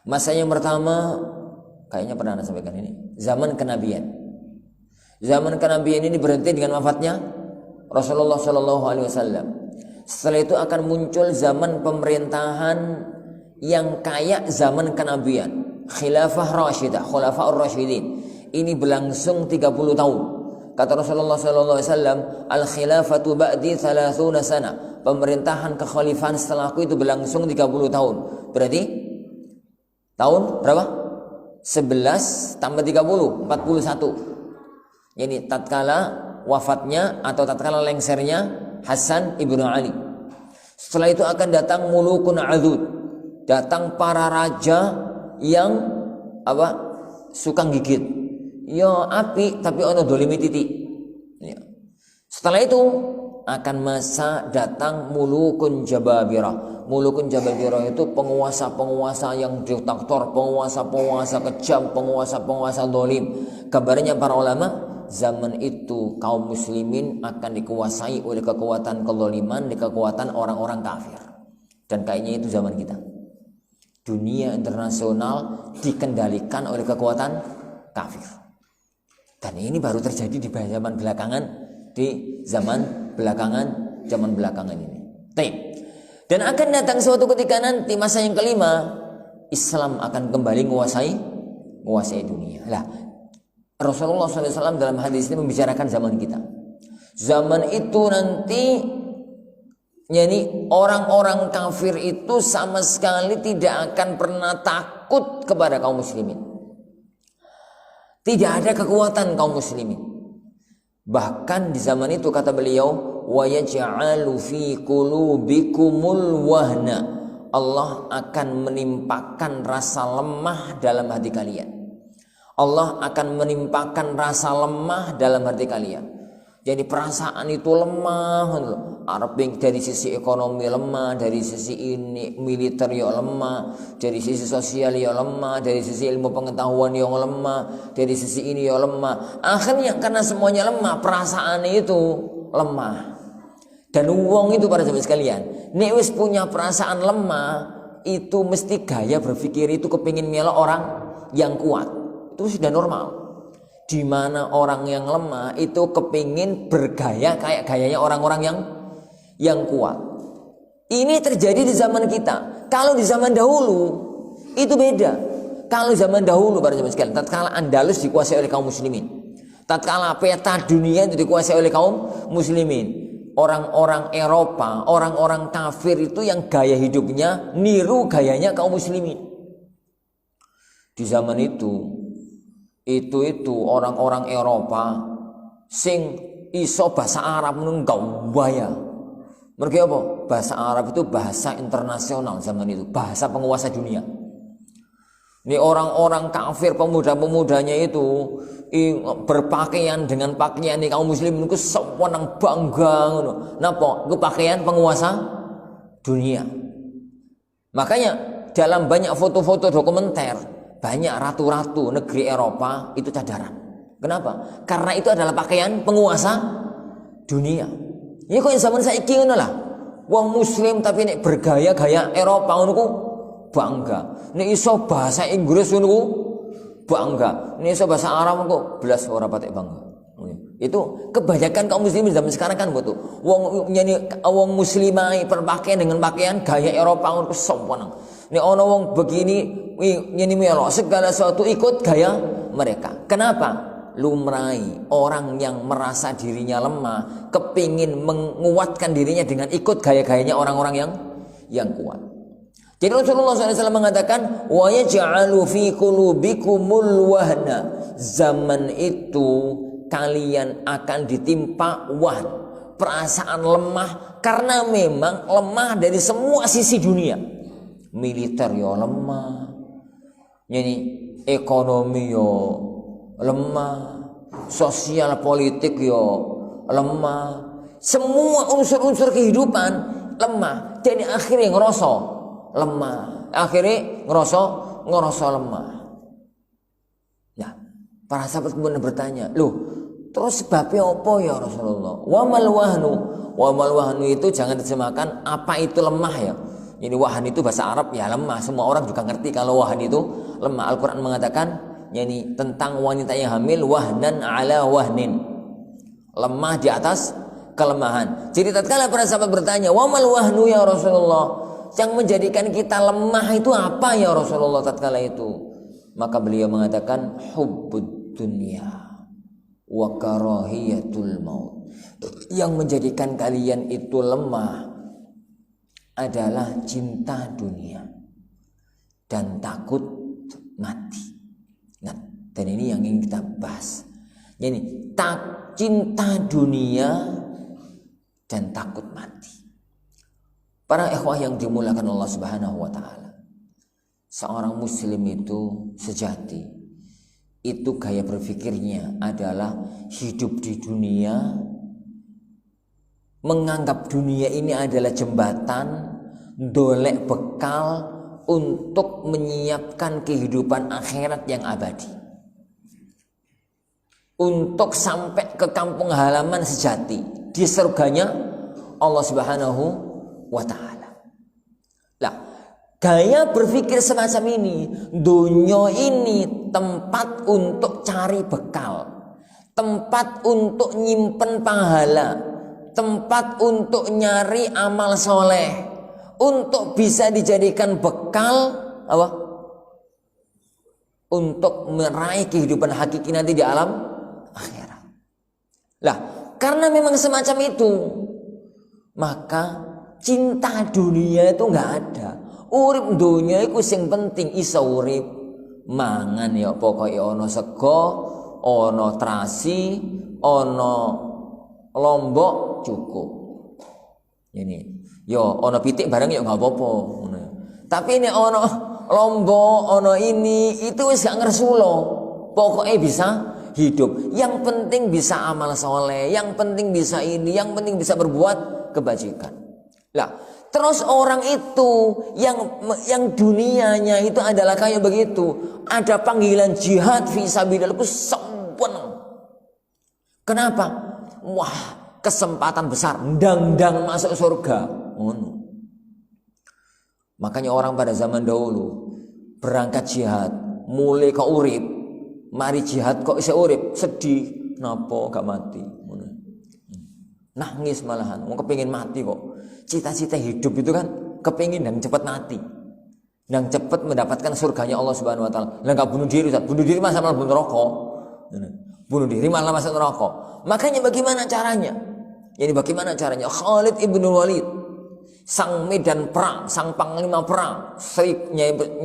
Masa yang pertama, kayaknya pernah Anda sampaikan ini, zaman kenabian. Zaman kenabian ini berhenti dengan wafatnya Rasulullah SAW. Setelah itu akan muncul zaman pemerintahan yang kayak zaman kenabian, khilafah rasyidah, khulafaur rasyidin. Ini berlangsung 30 tahun. Kata Rasulullah SAW, al-khilafatu ba'di 30 sana. Pemerintahan kekhalifahan setelahku itu berlangsung 30 tahun. Berarti tahun berapa? 11 tambah 30, 41. Jadi tatkala wafatnya atau tatkala lengsernya Hasan ibnu Ali. Setelah itu akan datang mulukun adud, datang para raja yang suka gigit. Ya api tapi ono dolimi titik. Ya. Setelah itu akan masa datang mulukun jababirah. Mulukun jababirah itu penguasa-penguasa yang diktator, penguasa-penguasa kejam, penguasa-penguasa dolim. Kabarnya para ulama, zaman itu kaum muslimin akan dikuasai oleh kekuatan kezaliman, kekuatan orang-orang kafir. Dan kayaknya itu zaman kita. Dunia internasional dikendalikan oleh kekuatan kafir. Dan ini baru terjadi di zaman belakangan, zaman belakangan ini. Dan akan datang suatu ketika nanti, masa yang kelima, Islam akan kembali menguasai dunia. Rasulullah SAW dalam hadis ini membicarakan zaman kita. Zaman itu nanti, orang-orang kafir itu sama sekali tidak akan pernah takut kepada kaum muslimin. Tidak ada kekuatan kaum muslimin. Bahkan di zaman itu kata beliau, wa yaj'alu fi qulubikumul wahna. Allah akan menimpakan rasa lemah dalam hati kalian. Allah akan menimpakan rasa lemah dalam hati kalian. Jadi perasaan itu lemah, Arab dari sisi ekonomi lemah, dari sisi ini militer ya lemah, dari sisi sosial ya lemah, dari sisi ilmu pengetahuan yang lemah, dari sisi ini ya lemah. Akhirnya karena semuanya lemah, perasaan itu lemah. Dan uang itu para sahabat sekalian, nek wis punya perasaan lemah, itu mesti gaya berpikir itu kepingin melok orang yang kuat. Itu sudah normal. Di mana orang yang lemah itu kepingin bergaya kayak gayanya orang-orang yang kuat. Ini terjadi di zaman kita. Kalau di zaman dahulu itu beda. Kalau zaman dahulu para sahabat sekalian, tatkala Andalus dikuasai oleh kaum muslimin, tatkala peta dunia itu dikuasai oleh kaum muslimin, orang-orang Eropa, orang-orang kafir itu yang gaya hidupnya niru gayanya kaum muslimin. Di zaman itu orang-orang Eropa sing iso bahasa Arab nunggau baya. Mereka apa? Bahasa Arab itu bahasa internasional zaman itu, bahasa penguasa dunia. Ini orang-orang kafir pemuda-pemudanya itu berpakaian dengan pakaian ini kaum muslimin itu sewenang bangga ngono. Napa? Ku pakaian penguasa dunia. Makanya dalam banyak foto-foto dokumenter, banyak ratu-ratu negeri Eropa itu cadaran. Kenapa? Karena itu adalah pakaian penguasa dunia. Ini kok zaman saiki ngono lah. Wong muslim tapi nek bergaya-gaya Eropa ngono ku bangga. Nek iso bahasa Inggris ngono ku bangga. Nek iso bahasa Arab kok belas ora patek bangga. Itu kebanyakan kaum muslimin zaman sekarang kan betul. Wong muslimah berpakaian dengan pakaian gaya Eropa ngono ku sombong. Nek ana wong begini nyeni melok segala sesuatu ikut gaya mereka. Kenapa? Lumrai orang yang merasa dirinya lemah kepingin menguatkan dirinya dengan ikut gaya-gayanya orang-orang yang kuat. Jadi Rasulullah SAW mengatakan wa yaj'alu fi qulubikumul wahna. Zaman itu kalian akan ditimpa wahn, perasaan lemah, karena memang lemah dari semua sisi dunia. Militer yo lemah, jadi ekonomi yo lemah, sosial politik yo lemah, semua unsur-unsur kehidupan lemah. Jadi akhirnya ngerasa lemah, akhirnya ngerasa lemah. Nah, para sahabat kemudian bertanya, loh, terus sebabnya apa ya Rasulullah? Wamal wahnu itu jangan diterjemahkan apa itu lemah ya. Ini wahan itu bahasa Arab ya lemah. Semua orang juga ngerti kalau wahan itu lemah. Al-Quran mengatakan yani tentang wanita yang hamil wahnan ala wahnin, lemah di atas kelemahan. Jadi tatkala para sahabat bertanya wamal wahnu ya Rasulullah, yang menjadikan kita lemah itu apa ya Rasulullah tatkala itu? Maka beliau mengatakan hubbud dunya wa karahiyatul maut. Yang menjadikan kalian itu lemah adalah cinta dunia dan takut mati. Nah, dan ini yang ingin kita bahas. Jadi cinta dunia dan takut mati. Para ikhwah yang dimuliakan Allah Subhanahu wa taala. Seorang muslim itu sejati itu gaya berpikirnya adalah hidup di dunia, menganggap dunia ini adalah jembatan, dolek bekal untuk menyiapkan kehidupan akhirat yang abadi. Untuk sampai ke kampung halaman sejati di surganya Allah Subhanahu wa taala. Lah, gaya berpikir semacam ini, dunia ini tempat untuk cari bekal, tempat untuk nyimpen pahala, tempat untuk nyari amal soleh, untuk bisa dijadikan bekal apa? Untuk meraih kehidupan hakiki nanti di alam akhirat. Lah, karena memang semacam itu, maka cinta dunia itu nggak ada. Urip dunia itu sing penting iso urip, mangan ya pokoknya ono sego, ono terasi, ono lombok cukup. Ini, yo ono pitik barang ya nggak apa-apa. Tapi ini ono lombok, ono ini itu wis gak ngersulo. Pokoknya bisa hidup. Yang penting bisa amal soleh, yang penting bisa ini, yang penting bisa berbuat kebajikan. Lah, terus orang itu yang dunianya itu adalah kayak begitu. Ada panggilan jihad fisabilillah itu sempurna. Kenapa? Wah, kesempatan besar, ndang-ndang masuk surga. Makanya orang pada zaman dahulu berangkat jihad, mulai ke urip, mari jihad kok bisa urip, sedih, napa gak mati, nangis malahan, mau kepingin mati kok. Cita-cita hidup itu kan kepingin dan cepat mati, dan cepat mendapatkan surganya Allah Subhanahu Wa Taala. Lah nggak bunuh diri, bunuh diri masa malah bunuh rokok, bunuh diri malah masuk neraka. Makanya bagaimana caranya? Jadi bagaimana caranya? Khalid ibn Walid, sang medan perang, sang panglima perang,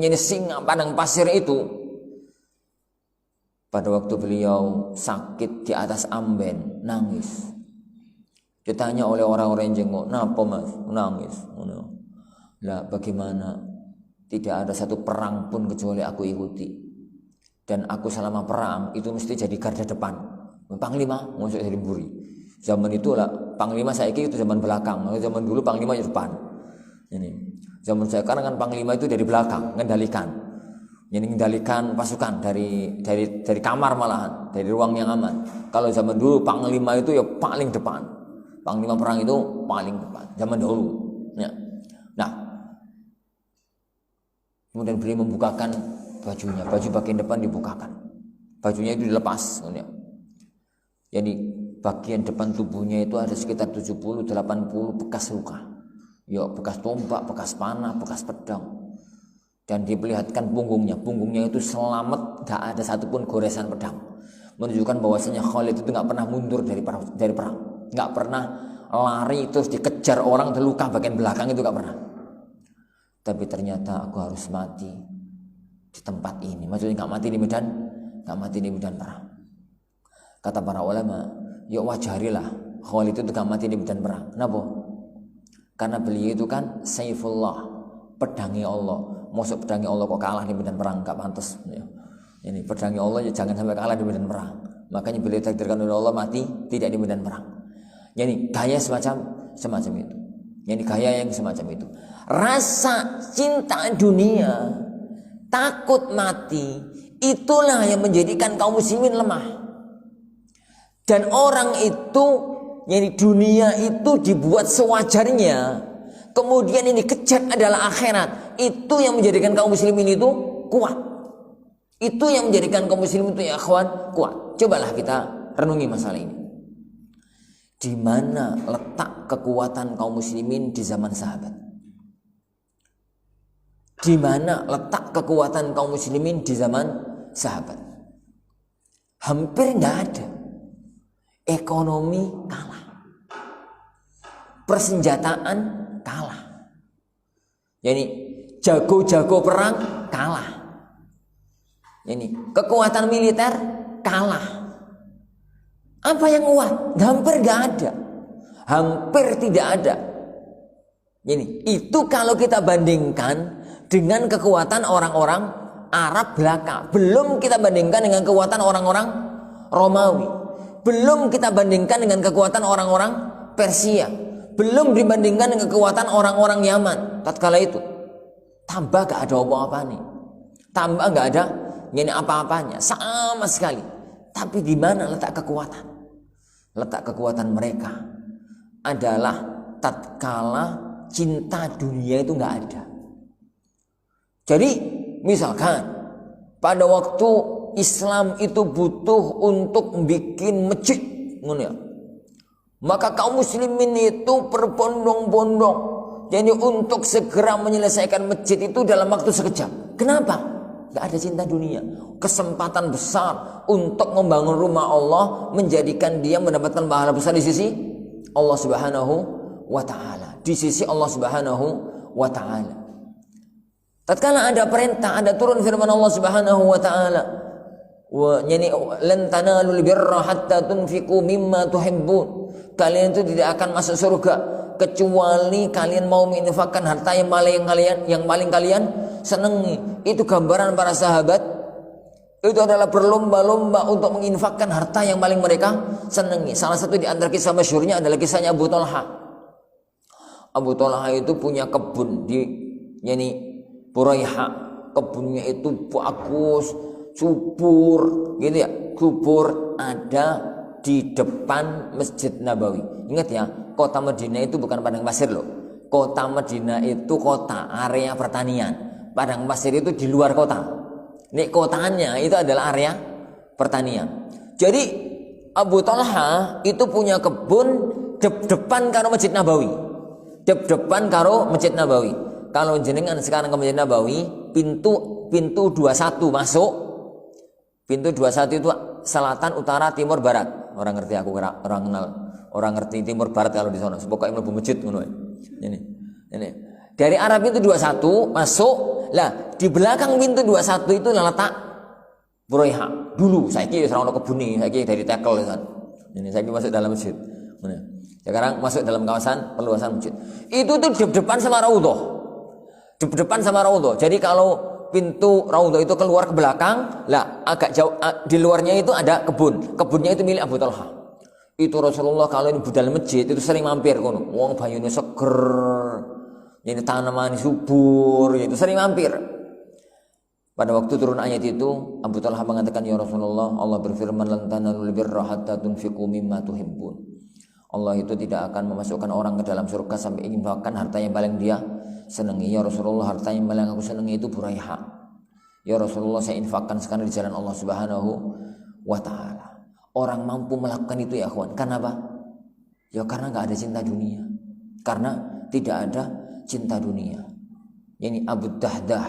nyeni singa padang pasir itu, pada waktu beliau sakit di atas amben, nangis. Ditanya oleh orang-orang yang jenguk, "Napa Mas?" Nangis. Lah bagaimana? Tidak ada satu perang pun kecuali aku ikuti. Dan aku selama perang itu mesti jadi garda depan. Panglima, masuk dari buri. Zaman itu lah panglima saya itu zaman belakang. Zaman dulu panglima di depan. Ini zaman sekarang kan panglima itu dari belakang, mengendalikan. Jadi mengendalikan pasukan dari kamar malahan, dari ruang yang aman. Kalau zaman dulu panglima itu ya paling depan. Panglima perang itu paling depan zaman dahulu. Ya. Nah, kemudian beliau membukakan bajunya, baju bagian depan dibukakan, bajunya itu dilepas. Ya. Jadi bagian depan tubuhnya itu ada sekitar 70-80 bekas luka. Ya, bekas tombak, bekas panah, bekas pedang. Dan diperlihatkan punggungnya itu selamat, gak ada satupun goresan pedang. Menunjukkan bahwasanya Khalid itu gak pernah mundur dari perang, gak pernah lari terus dikejar orang terluka bagian belakang, itu gak pernah. Tapi ternyata aku harus mati di tempat ini. Maksudnya gak mati di medan perang. Kata para ulama, ya wajarilah Khalid itu gak mati di medan perang. Kenapa? Karena beliau itu kan Saifullah, pedangi Allah. Masuk pedangi Allah kok kalah di medan perang, gak pantas. Ini pedangi Allah ya jangan sampai kalah di medan perang. Makanya beliau takdirkan oleh Allah mati tidak di medan perang. Yani gaya semacam itu. Yani gaya yang semacam itu. Rasa cinta dunia, takut mati, itulah yang menjadikan kaum muslimin lemah. Dan orang itu, yani dunia itu dibuat sewajarnya. Kemudian ini kejar adalah akhirat. Itu yang menjadikan kaum muslimin itu kuat. Itu yang menjadikan kaum muslimin itu ya akhwan kuat. Cobalah kita renungi masalah ini. Di mana letak kekuatan kaum muslimin di zaman sahabat? Di mana letak kekuatan kaum muslimin di zaman sahabat? Hampir nggak ada. Ekonomi kalah, persenjataan kalah. Jadi jago-jago perang kalah. Ini kekuatan militer kalah. Apa yang kuat? Hampir gak ada. Hampir tidak ada. Ini itu kalau kita bandingkan dengan kekuatan orang-orang Arab belaka. Belum kita bandingkan dengan kekuatan orang-orang Romawi. Belum kita bandingkan dengan kekuatan orang-orang Persia. Belum dibandingkan dengan kekuatan orang-orang Yaman. Tatkala itu tambah gak ada apa-apa nih. Tambah gak ada ini apa-apanya sama sekali. Tapi di mana letak kekuatan? Letak kekuatan mereka adalah tatkala cinta dunia itu nggak ada. Jadi misalkan pada waktu Islam itu butuh untuk bikin masjid, maka kaum muslimin itu berbondong-bondong. Jadi untuk segera menyelesaikan masjid itu dalam waktu sekejap. Kenapa? Gak ada cinta dunia. Kesempatan besar untuk membangun rumah Allah, menjadikan dia mendapatkan pahala besar di sisi Allah Subhanahu wa Ta'ala. Di sisi Allah Subhanahu wa Ta'ala. Tatkala ada perintah, ada turun firman Allah Subhanahu wa Ta'ala, lan tanalul birra hatta tunfiqu mimma tuhibbun. Kalian itu tidak akan masuk surga kecuali kalian mau menginfakkan harta yang paling kalian senangi. Itu gambaran para sahabat itu adalah berlomba-lomba untuk menginfakkan harta yang paling mereka senangi. Salah satu di antara kisah masyhurnya adalah kisahnya Abu Talha. Abu Talha itu punya kebun di Buraiha. Kebunnya itu bagus, subur, gitu ya. Subur, ada di depan Masjid Nabawi. Ingat ya, kota Madinah itu bukan padang pasir loh. Kota Madinah itu kota, area pertanian. Padang pasir itu di luar kota. Nek kotanya itu adalah area pertanian. Jadi Abu Talha itu punya kebun depan karo Masjid Nabawi. Depan karo Masjid Nabawi. Kalau jenengan sekarang ke Masjid Nabawi, pintu 21 masuk. Pintu 21 itu selatan, utara, timur, barat. Orang ngerti aku orang kenal. Orang ngerti timur barat kalau di sana. Pokoknya mlebu masjid ngono. Ini. Dari arah pintu 21 masuk. Lah, di belakang pintu 21 itu letak Buraiha. Dulu saiki wis ora ono kebune, saiki dari tekel kan. Ini saiki masuk dalam masjid. Sekarang masuk dalam kawasan perluasan masjid. Itu tuh depan sama Raudhah. Depan sama Raudhah. Jadi kalau pintu Raudhah itu keluar ke belakang, lah agak jauh di luarnya itu ada kebun. Kebunnya itu milik Abu Talha. Itu Rasulullah kalau ini budal masjid itu sering mampir kono. Wong bayune seger. Ini tanaman subur, itu sering mampir. Pada waktu turun ayat itu, Abu Talha mengatakan, ya Rasulullah, Allah berfirman, lan tanalul birra hatta tunfiqu mimma tuhibbun. Allah itu tidak akan memasukkan orang ke dalam surga sampai ingin bahkan harta yang paling dia senangi. Ya Rasulullah, harta yang paling aku senangi itu Buraiha. Ya Rasulullah, saya infakkan sekarang di jalan Allah Subhanahu wa Ta'ala. Orang mampu melakukan itu ya kawan. Kenapa? Ya karena nggak ada cinta dunia. Karena tidak ada cinta dunia. Ini Abu Dahdah.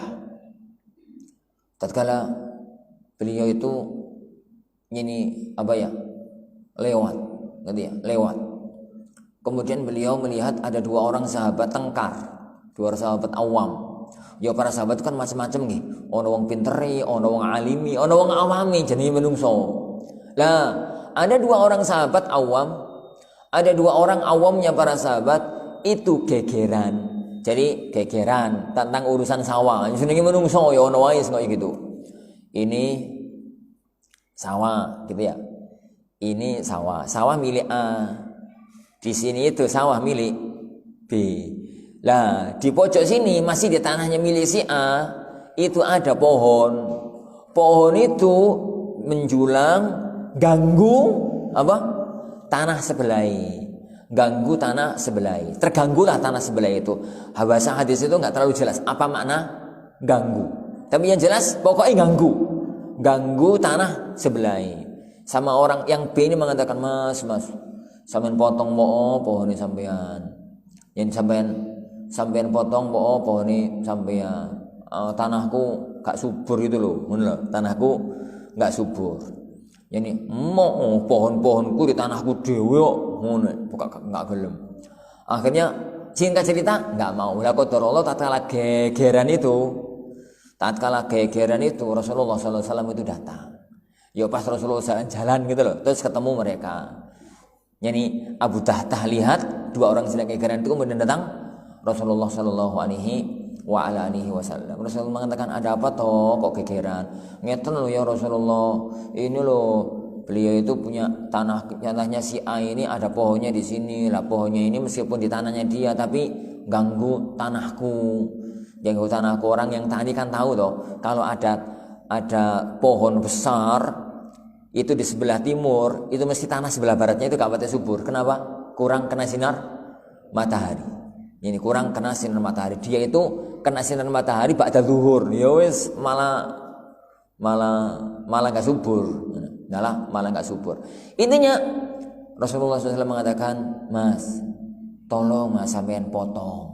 Tatkala beliau itu lewat, gitu ya, lewat. Kemudian beliau melihat ada dua orang sahabat tengkar, dua sahabat awam. Ya para sahabat itu kan macam-macam nih. Ono wong pinteri, ono wong alimi, ono wong awami jenenge menungso. Lah, ada dua orang sahabat awam, ada dua orang awamnya para sahabat itu gegeran. Jadi gegeran tentang urusan sawah. Jenenge menungso ya ono wae kok gitu. Ini sawah gitu ya. Ini sawah milik A. Di sini itu sawah milik B. Lah, di pojok sini masih di tanahnya milik si A, itu ada pohon. Pohon itu menjulang ganggu apa? Tanah sebelah. Ganggu tanah sebelah. Terganggulah tanah sebelah itu. Bahasa hadis itu enggak terlalu jelas apa makna ganggu. Tapi yang jelas pokoknya ganggu tanah sebelah. Sama orang yang B ini mengatakan, Mas, sampean potong pohon ini sampean. Yang sampean potong pohon ini sampean. Tanahku gak subur itu loh. Tanahku gak subur. Yani pohon-pohonku di tanahku dhewe kok ngono, enggak gelem. Akhirnya singkat cerita enggak mau. Lah qadarullah tatkala gegeran itu Rasulullah sallallahu alaihi wasallam itu datang. Ya pas Rasulullah jalan gitu loh, terus ketemu mereka. Yani Abu Dahdah lihat dua orang sedang gegeran itu kemudian datang Rasulullah sallallahu alaihi wasallam. Rasulullah mengatakan, ada apa toh kok gegeran? Ngeten loh ya Rasulullah, ini loh beliau itu punya tanahnya si A ini ada pohonnya di sini lah. Pohonnya ini meskipun di tanahnya dia tapi ganggu tanahku. Orang yang tadi kan tahu toh kalau ada pohon besar itu di sebelah timur, itu mesti tanah sebelah baratnya itu gak subur. Kenapa? Kurang kena sinar matahari. Ini kurang kena sinar matahari. Dia itu kena sinar matahari ba'da zuhur. Ya wis malah enggak subur. Malah enggak subur. Intinya Rasulullah SAW mengatakan, Mas, tolong Mas sampean potong.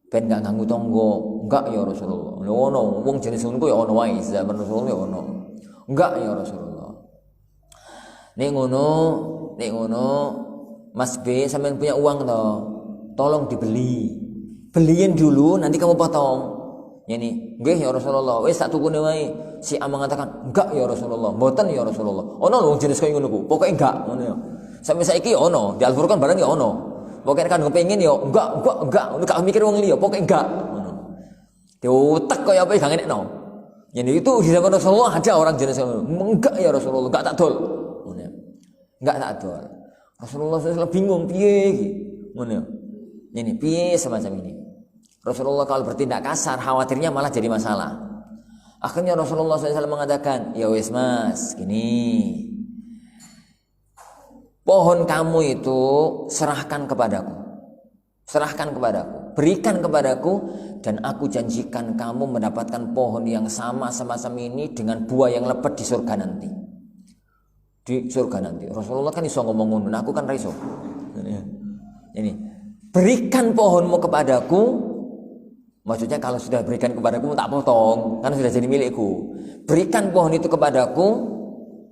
Ben enggak ganggu tonggo. Enggak ya Rasulullah. Ono wong jenis ngono ya ono wae zaman Rasulullah ya ono. Enggak ya Rasulullah. Nek ngono Mas B sampean punya uang toh. Tolong beliin dulu nanti kamu potong. Yani, nggih ya Rasulullah, wis tak tukune wae. Si A mengatakan, enggak ya Rasulullah, mboten ya Rasulullah. Ono lho jenis kaya ngono ku. Pokoke enggak ngono ya. Sampai saiki ya ono, di Al-Furqan barang ya ono. Pokoke kan kepengin ya enggak, enggak mikir wong liya, pokoke enggak ngono. Diutek kaya apa gak ngenekno. Jadi itu di zaman Rasulullah ada orang jenis enggak ya Rasulullah, enggak tak dol. Enggak tak dol. Rasulullah SAW bingung piye iki. Ngono. Ini piye semacam ini. Rasulullah kalau bertindak kasar khawatirnya malah jadi masalah. Akhirnya Rasulullah SAW mengatakan, ya wis mas, gini. Pohon kamu itu serahkan kepadaku. Serahkan kepadaku. Berikan kepadaku. Dan aku janjikan kamu mendapatkan pohon yang sama semacam ini dengan buah yang lebat di surga nanti. Di surga nanti. Rasulullah kan iso ngomong ngono, aku kan ra iso. Ini, berikan pohonmu kepadaku. Maksudnya kalau sudah berikan kepadaku tak potong, kan sudah jadi milikku. Berikan pohon itu kepadaku,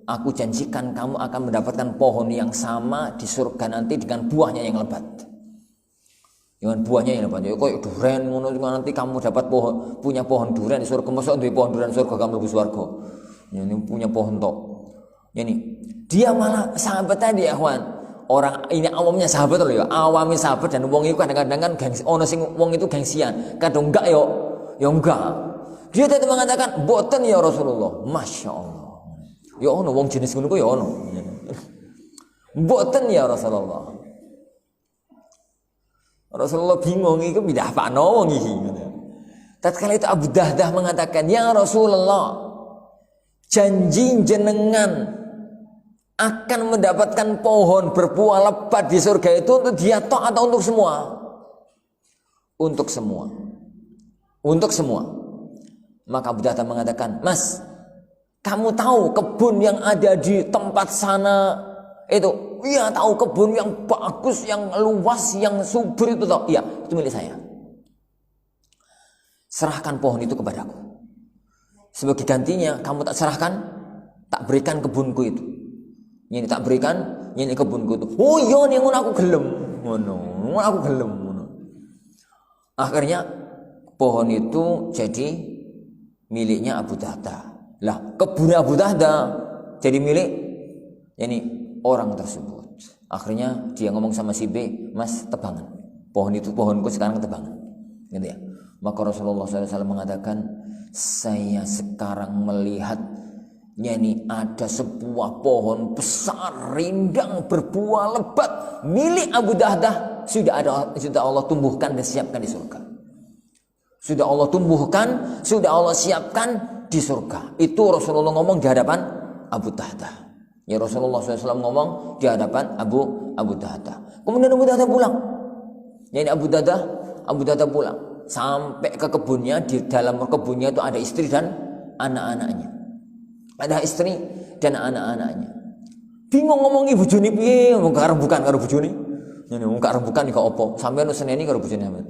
aku janjikan kamu akan mendapatkan pohon yang sama di surga nanti dengan buahnya yang lebat. Dengan buahnya yang lebat. Ya kok duren ngono nanti kamu dapat punya pohon duren di surga. Masa duwe pohon duren surga kamu mlebu surga. Ini punya pohon tok. Ini dia malah sahabat tadi ya kawan. Orang ini awamnya sahabat loh ya. Awami sahabat dan wong itu kadang-kadang kan gengsi. Ono sing wong itu gengsian. Kadang enggak yo. Ya enggak. Dia tetap mengatakan, "Boten ya Rasulullah." Masya Allah. Ya ono wong jenis ngono ku ya ono. Boten ya Rasulullah. Rasulullah bingung iki pindah apano wong iki. Tatkala itu Abu Dahdah mengatakan, "Ya Rasulullah, janji jenengan akan mendapatkan pohon berbuah lebat di surga itu untuk dia tok atau untuk semua?" Untuk semua. Untuk semua. Maka Abu Dahdah mengatakan, "Mas, kamu tahu kebun yang ada di tempat sana itu?" Iya tahu kebun yang bagus, yang luas, yang subur itu tahu. Iya, itu milik saya. Serahkan pohon itu kepadaku. Sebagai gantinya kamu tak serahkan, tak berikan kebunku itu. Ini tak berikan, ini kebunku itu. Oh iya nih ngono aku gelem. Ngono aku gelem ngono. Akhirnya pohon itu jadi miliknya Abu Dahdah. Lah, kebun Abu Dahdah jadi milik ini orang tersebut. Akhirnya dia ngomong sama si B, "Mas, tebangan. Pohon itu pohonku sekarang tebangan." Gitu ya. Maka Rasulullah SAW mengatakan, "Saya sekarang melihat yakni ada sebuah pohon besar, rindang, berbuah lebat milik Abu Dahdah sudah Allah tumbuhkan dan siapkan di surga." Sudah Allah tumbuhkan, sudah Allah siapkan di surga. Itu Rasulullah ngomong di hadapan Abu Dahdah. Ya Rasulullah SAW ngomong di hadapan Abu Dahdah. Kemudian Abu Dahdah pulang. Jadi Abu Dahdah pulang sampai ke kebunnya. Di dalam kebunnya itu ada istri dan anak-anaknya. Ada istri dan anak-anaknya. Bingung ngomong ibu bojone piye? Wong bukan karo bojone. Ngene wong bukan kok opo? Sampeyan seneni karo bojone sampeyan.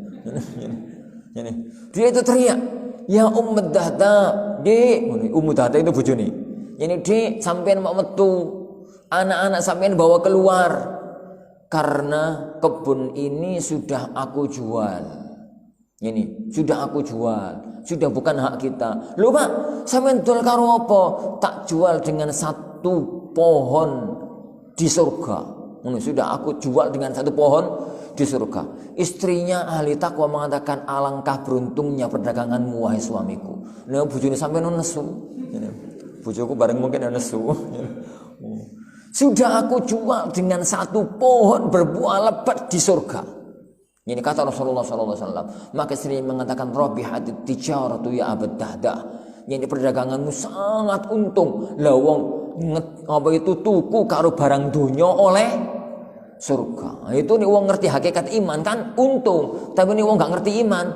Ngene. Dia itu teriak, "Ya Ummu Dahdah, Dek." Ummu Dahdah itu bojone. Ini Dek, sampean mau metu, anak-anak sampean bawa keluar karena kebun ini sudah aku jual. Ini sudah aku jual, sudah bukan hak kita. Loh Pak, sampean jual karo apa? Tak jual dengan satu pohon di surga. Ini sudah aku jual dengan satu pohon di surga. Istrinya ahli takwa mengatakan, "Alangkah beruntungnya perdaganganmu wahai suamiku." Nah, bojone sampean nesu. Bojoku bareng mungkin ada nesu. Sudah aku jual dengan satu pohon berbuah lebat di surga. Ini kata Rasulullah SAW. Maka istri mengatakan, "Rabihatit tijaratu ya Abu Dahdah." Ini perdaganganmu sangat untung. Lawang apa itu tuku karo barang dunia oleh surga. Itu nih wong ngerti hakikat iman kan untung. Tapi nih wong gak ngerti iman,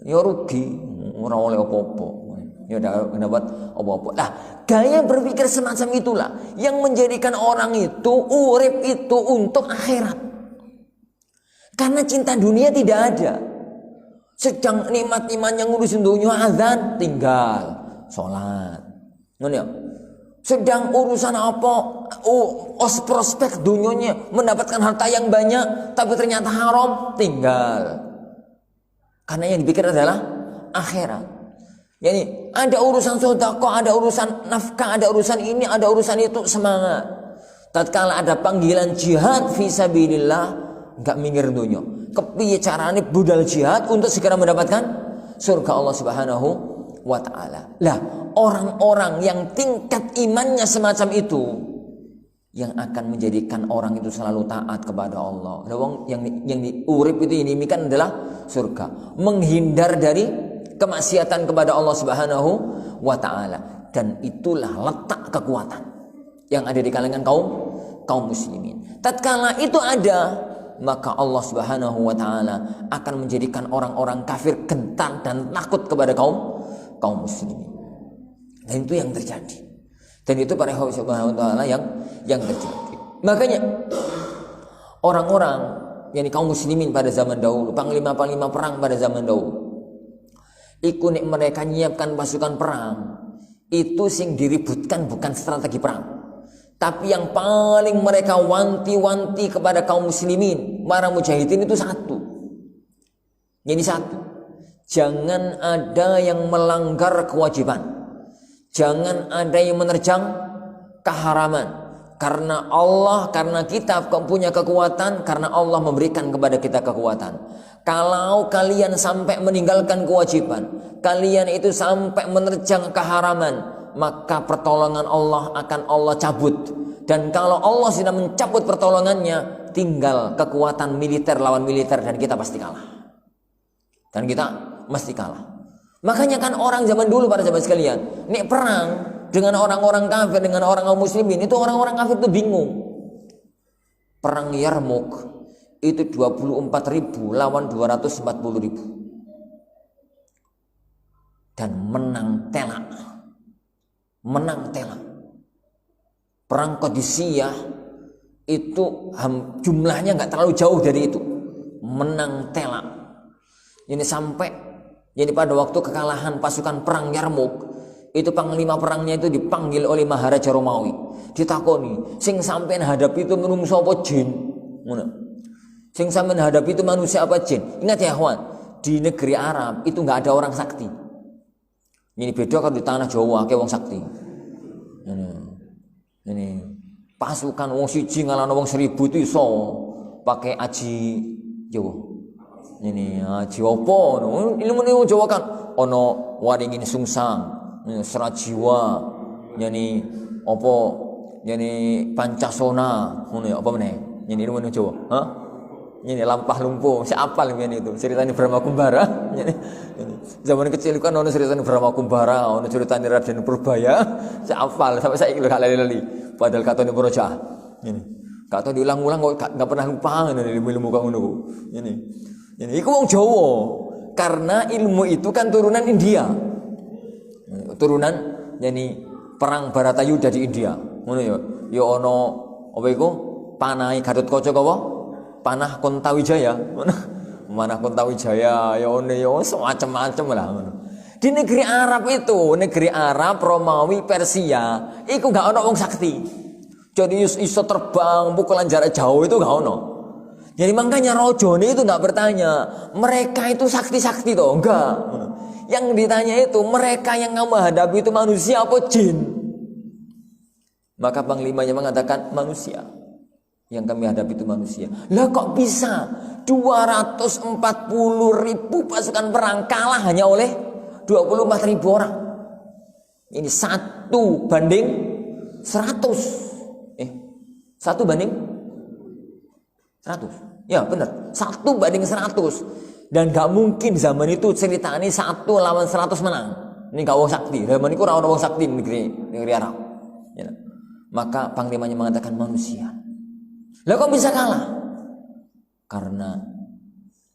ya rugi. Ora oleh apa-apa. Ya dapat apa-apa. Nah, gaya berpikir semacam itulah yang menjadikan orang itu urip itu untuk akhirat. Karena cinta dunia tidak ada. Sedang nikmat iman yang ngurusin dunia, azan tinggal, sholat. Ngono ya. Sedang urusan apa? Prospek dunianya mendapatkan harta yang banyak, tapi ternyata haram, tinggal. Karena yang dipikir adalah akhirat. Jadi ada urusan sedekah, ada urusan nafkah, ada urusan ini, ada urusan itu, semangat. Tatkala ada panggilan jihad fisabilillah, enggak minggir dunia. Kepiye carane budal jihad untuk segera mendapatkan surga Allah Subhanahu wa ta'ala. Lah, orang-orang yang tingkat imannya semacam itu yang akan menjadikan orang itu selalu taat kepada Allah. Yang diurip itu ini kan adalah surga. Menghindar dari kemaksiatan kepada Allah Subhanahu wa ta'ala. Dan itulah letak kekuatan yang ada di kalangan kaum muslimin. Tatkala itu ada, maka Allah Subhanahu wa ta'ala akan menjadikan orang-orang kafir gentar dan takut kepada kaum muslimin. Dan itu yang terjadi. Dan itu para Allah Subhanahu wa ta'ala yang terjadi. Makanya orang-orang yang kaum muslimin pada zaman dahulu, panglima-panglima perang pada zaman dahulu, iku nek mereka nyiapkan pasukan perang, itu sing diributkan bukan strategi perang, tapi yang paling mereka wanti-wanti kepada kaum muslimin, para mujahidin itu satu. Jadi satu, jangan ada yang melanggar kewajiban. Jangan ada yang menerjang keharaman. Karena Allah, karena kita punya kekuatan, karena Allah memberikan kepada kita kekuatan. Kalau kalian sampai meninggalkan kewajiban, kalian itu sampai menerjang keharaman, maka pertolongan Allah akan Allah cabut. Dan kalau Allah sudah mencabut pertolongannya, tinggal kekuatan militer lawan militer dan kita pasti kalah. Makanya kan orang zaman dulu, para sahabat sekalian, nek perang dengan orang-orang kafir, dengan orang kaum muslimin, itu orang-orang kafir itu bingung. Perang Yarmuk itu 24.000 lawan 240.000. Dan menang telak. Perang Qadisiyah itu jumlahnya nggak terlalu jauh dari itu. Menang telak. Ini sampai jadi pada waktu kekalahan pasukan perang Yarmuk, itu panglima perangnya itu dipanggil oleh Maharaja Romawi. Ditakoni, sing sampean hadapi itu menungso apa jin? Sing sampean hadapi itu manusia apa jin? Ingat ya kawan, di negeri Arab itu nggak ada orang sakti. Ini beda kalau di tanah Jawa akeh wong sakti. Ini pasukan wong siji ngalahno wong 1000 itu iso pakai aji Jawa. Ini aji opo? Ilmu Jawa kan ono waringin sungsang, serat jiwa, yani opo, yani pancasona, apa meneh? Ini ilmu Jawa, Ini lampah lumpuh, siapa ini itu? Ceritanya Brahma Kumbara. Ini zaman kecil kan ono ceritanya Brahma Kumbara, ono ceritanya Raden Purbaya, siapa? Sampai saya gak lali-lali. Padahal katanya Boroja. Ini, kata diulang-ulang kok nggak pernah lupa ini ilmu kamu nunggu. Ini iku wong Jawa, karena ilmu itu kan turunan India. Turunan yani perang Baratayuda di India. Ngono ya. Ya ono apa iku? Panah Gatotkaca apa? Panah Kontawijaya. Panah Kontawijaya ya ono ya semacam-macam lah ngono. Di negeri Arab itu, negeri Arab, Romawi, Persia, iku gak ono wong sakti. Jadi iso terbang pukulan jarak jauh itu gak ono. Jadi makanya rojone itu nggak bertanya, mereka itu sakti-sakti toh, enggak. Yang ditanya itu, mereka yang kamu hadapi itu manusia apa jin? Maka panglimanya mengatakan manusia. Yang kami hadapi itu manusia. Lah kok bisa 240.000 pasukan perang kalah hanya oleh 24.000 orang? Ini 1 banding 100. 1 banding 100. Ya benar, 1 banding 100. Dan gak mungkin zaman itu ceritanya 1 lawan 100 menang. Ini gak wong sakti. Zaman itu orang wong sakti di negeri Arab. Ya. Maka panglimanya mengatakan manusia. Lah kok bisa kalah? Karena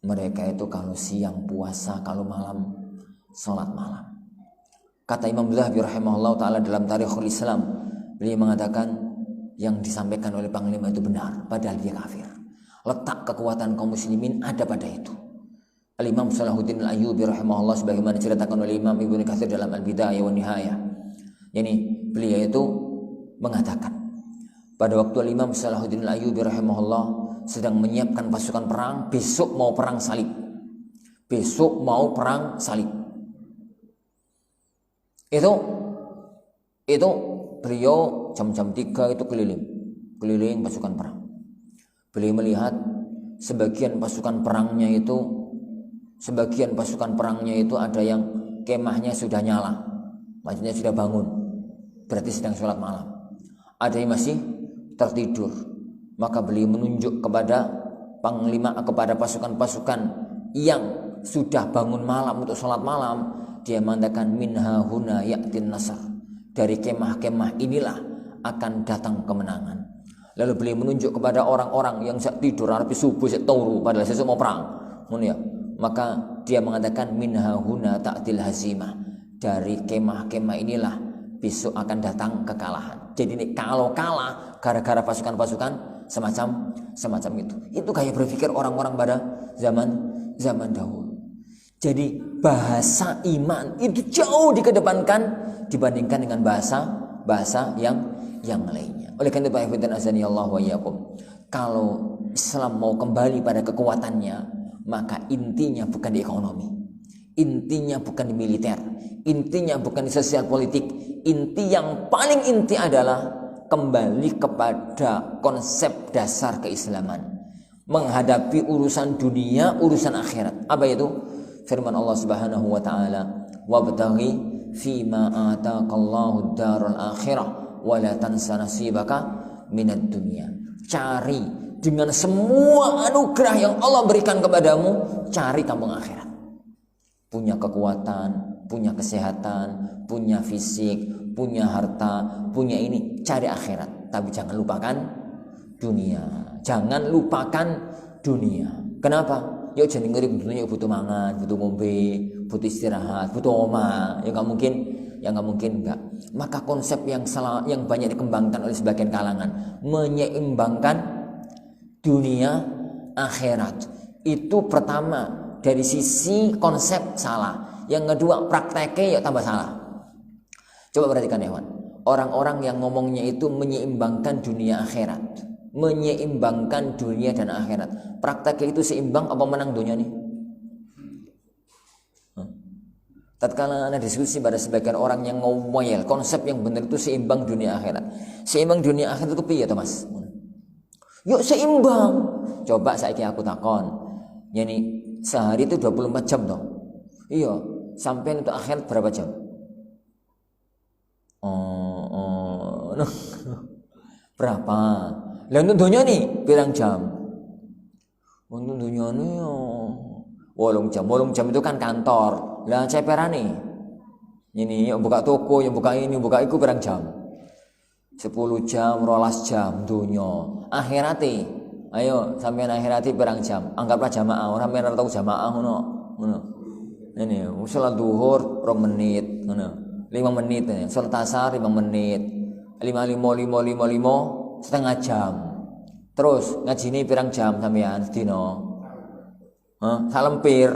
mereka itu kalau siang puasa, kalau malam sholat malam. Kata Imam Zahabi rahimahullah ta'ala dalam Tarikhul Islam, beliau mengatakan yang disampaikan oleh panglima itu benar, padahal dia kafir. Letak kekuatan kaum muslimin ada pada itu. Al-Imam Salahuddin Al-Ayyubi rahimahullah sebagaimana diceritakan oleh Imam Ibnu Katsir dalam Al-Bidayah wa Nihayah. Yani beliau itu mengatakan pada waktu Al-Imam Salahuddin Al-Ayyubi rahimahullah sedang menyiapkan pasukan perang, besok mau perang salib. Itu beliau jam-jam 3 itu keliling pasukan perang. Beliau melihat sebagian pasukan perangnya itu ada yang kemahnya sudah nyala, maksudnya sudah bangun, berarti sedang sholat malam. Ada yang masih tertidur, maka beliau menunjuk kepada panglima, kepada pasukan-pasukan yang sudah bangun malam untuk sholat malam. Dia mengatakan minha huna ya'tin nasr, dari kemah-kemah inilah akan datang kemenangan. Lalu beliau menunjuk kepada orang-orang yang sak tidur habis subuh sak turu padahal sesuk mau perang. Maka dia mengatakan minha huna ta'til hazimah, dari kemah-kemah inilah besok akan datang kekalahan. Jadi ini kalau kalah gara-gara pasukan-pasukan semacam itu gaya berpikir orang-orang pada zaman dahulu. Jadi bahasa iman itu jauh dikedepankan dibandingkan dengan bahasa yang lainnya. Oleh karena itu azanillahu wa iyyakum, kalau Islam mau kembali pada kekuatannya, maka intinya bukan di ekonomi, intinya bukan di militer, intinya bukan di sosial politik. Inti yang paling inti adalah kembali kepada konsep dasar keislaman, menghadapi urusan dunia, urusan akhirat. Apa itu? Firman Allah Subhanahu wa taala, "Wabtaghi fima ataqallahu ad-darul akhirah wa la tansa nasibaka minad dunya." Cari dengan semua anugerah yang Allah berikan kepadamu, cari kampung akhirat. Punya kekuatan, punya kesehatan, punya fisik, punya harta, punya ini, cari akhirat. Tapi jangan lupakan dunia. Jangan lupakan dunia. Kenapa? Yuk jadi ngeri dunia, butuh mangan, butuh ngombe, butuh istirahat, butuh oma. Ya nggak mungkin enggak. Maka konsep yang banyak dikembangkan oleh sebagian kalangan, menyeimbangkan dunia akhirat. Itu pertama dari sisi konsep salah. Yang kedua prakteknya ya tambah salah. Coba perhatikan ya, orang-orang yang ngomongnya itu menyeimbangkan dunia akhirat, menyeimbangkan dunia dan akhirat. Prakteknya itu seimbang apa menang dunia nih? Tatkala ada diskusi pada sebagian orang yang ngomel, konsep yang benar itu seimbang dunia akhirat. Seimbang dunia akhirat itu piye to, Mas? Yuk seimbang. Coba saiki aku takon. Yani sehari itu 24 jam toh. Iya, sampai untuk akhirat berapa jam? Berapa? Lah untuk dunia nih pirang jam? Untuk dunia nih 8 jam. 8 jam itu kan kantor. Lah ceperane ini yang buka toko, yang buka ini, buka itu pirang jam? 10 jam, 12 jam dunia. Akhirati, ayo sampean akhirati pirang jam? Anggaplah jamaah, orang sampean ora tau jamaah ngono. Ini salat zuhur 2 menit ngono. 5 menit ya. Salat asar 5 menit. 5 setengah jam. Terus ngajine pirang jam sampean sedina? Salempir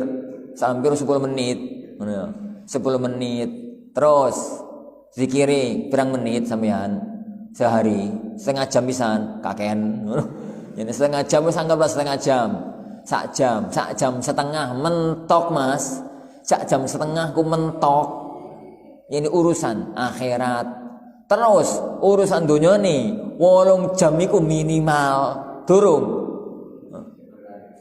10 menit ngono ya. 10 menit. Terus zikiri pirang menit sampean sehari? Setengah jam pisan kakean. Jadi setengah jam wis anggaplah setengah jam. Sak jam setengah mentok, Mas. Sak jam setengah ku mentok. Ini urusan akhirat. Terus urusan dunia nih 8 jam iku minimal. Durung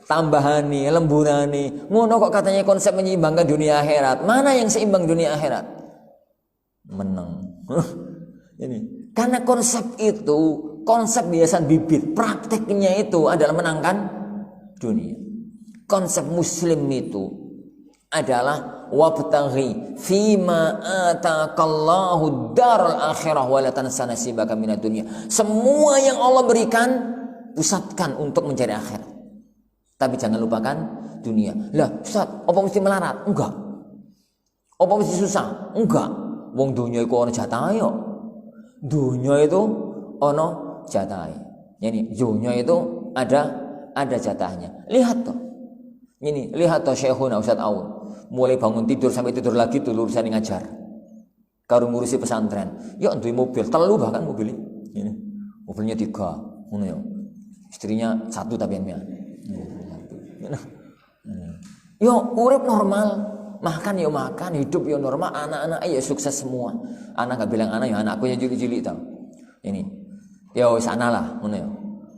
tambahani, lemburani. Ngono kok katanya konsep menyeimbangkan dunia akhirat. Mana yang seimbang dunia akhirat? Menang. Ini karena konsep itu konsep biasan bibit, prakteknya itu adalah menangkan dunia. Konsep muslim itu adalah wabtaghi fima ataqallahu darul akhirah wa la tansa nasibaka minad dunya. Semua yang Allah berikan pusatkan untuk mencari akhirat. Tapi jangan lupakan dunia. Lah, Ustaz, apa mesti melarat? Enggak. Apa mesti susah? Enggak. Wong dunia iku ana jatahe yo. Dunia itu ana jatahe. Yani dunia itu ada jatahnya. Lihat toh. Ini lihat toh Syekhuna Ustaz Aun. Mulai bangun tidur sampai tidur lagi tuh urusan ngajar. Karo ngurusi pesantren. Ya duwe mobil, telu bahkan mobilnya. Ini. Mobilnya 3, ngono ya. Istrinya 1 tapi yang yo urip normal, makan yo makan, hidup yo normal, anak-anak ya sukses semua. Anak gak bilang anak ya anakku yang cilik-cilik tau. Ini yo sana lah, ngono yo.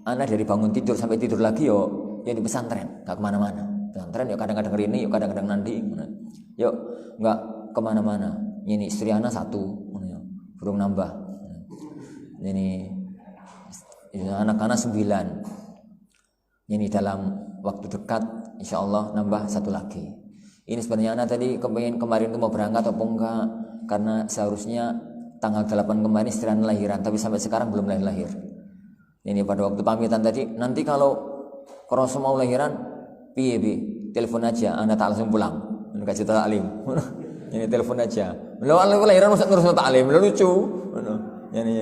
Anak dari bangun tidur sampai tidur lagi yo di pesantren, gak kemana-mana. Pesantren yo kadang-kadang rini, yo kadang-kadang nanti. Yo nggak kemana-mana. Ini istri anak 1, belum nambah. Ini anak-anak 9. Ini dalam waktu dekat insya Allah nambah 1 lagi. Ini sebenarnya anak tadi kemarin itu mau berangkat atau enggak, karena seharusnya tanggal 8 kemarin istri anak lahiran, tapi sampai sekarang belum lahir. Ini pada waktu pamitan tadi, nanti kalau Kroso mau lahiran, piye telepon aja, anak tak langsung pulang, kasih taklim. Ini telepon aja. Lalu lahiran usah ngurus taklim, lucu. Ini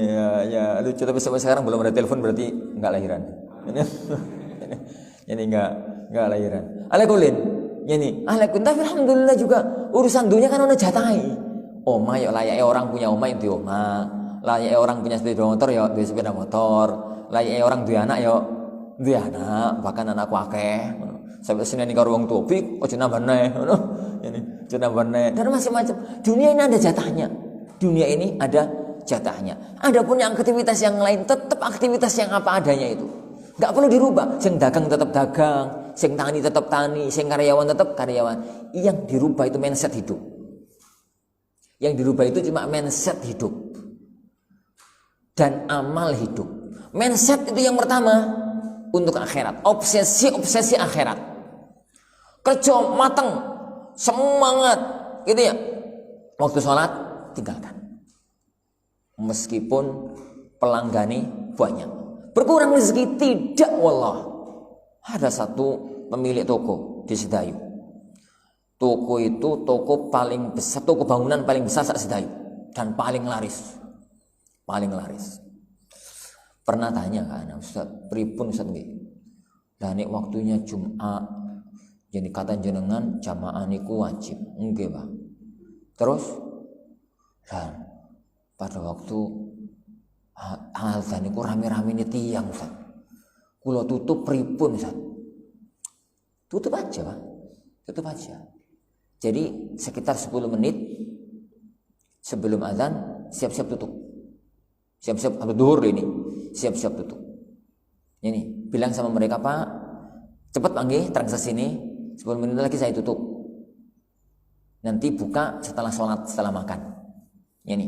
ya lucu, tapi sampai sekarang belum ada telepon, berarti enggak lahiran. Ini enggak lahiran. Alakulin, ini alakun, tapi alhamdulillah juga urusan dunia kan ada jatahi. Oma ya layaknya orang punya oma itu oma, layaknya orang punya sepeda motor ya duwe sepeda motor, layaknya orang duwe anak ya duwe anak, bahkan anakku akeh. Sampai sini karo wong tuwa ojo nambah neh ngono. Ini ojo nambah neh. Dan macam-macam. Dunia ini ada jatahnya. Dunia ini ada jatahnya. Adapun yang aktivitas yang lain tetap aktivitas yang apa adanya itu. Enggak perlu dirubah. Sing dagang tetap dagang, sing tani tetap tani, sing karyawan tetap karyawan. Yang dirubah itu mindset hidup. Yang dirubah itu cuma mindset hidup dan amal hidup. Mindset itu yang pertama untuk akhirat, obsesi akhirat. Kerja mateng, semangat, gitu ya. Waktu sholat tinggalkan. Meskipun pelanggani banyak, berkurang rezeki tidak, wallah. Ada satu pemilik toko di Sedayu. Toko itu toko paling besar, toko bangunan paling besar sak Sedayu dan paling laris. Paling laris. Pernah tanya kan, Ustaz, pripun Ustaz nggih? Lah nek waktunya Jumat, jadi kata jenengan jamaah niku wajib. Nggih, Pak. Terus dan pada waktu azan niku rame-rame tiyang, Ustaz. Kula tutup pripun, Ustaz? Tutup aja, Pak. Tutup aja. Jadi sekitar 10 menit sebelum azan siap-siap tutup. Siap-siap habis duhur ini, siap-siap tutup. Ini bilang sama mereka, Pak, cepat panggil transaksi ini, 10 menit lagi saya tutup. Nanti buka setelah sholat, setelah makan. Ini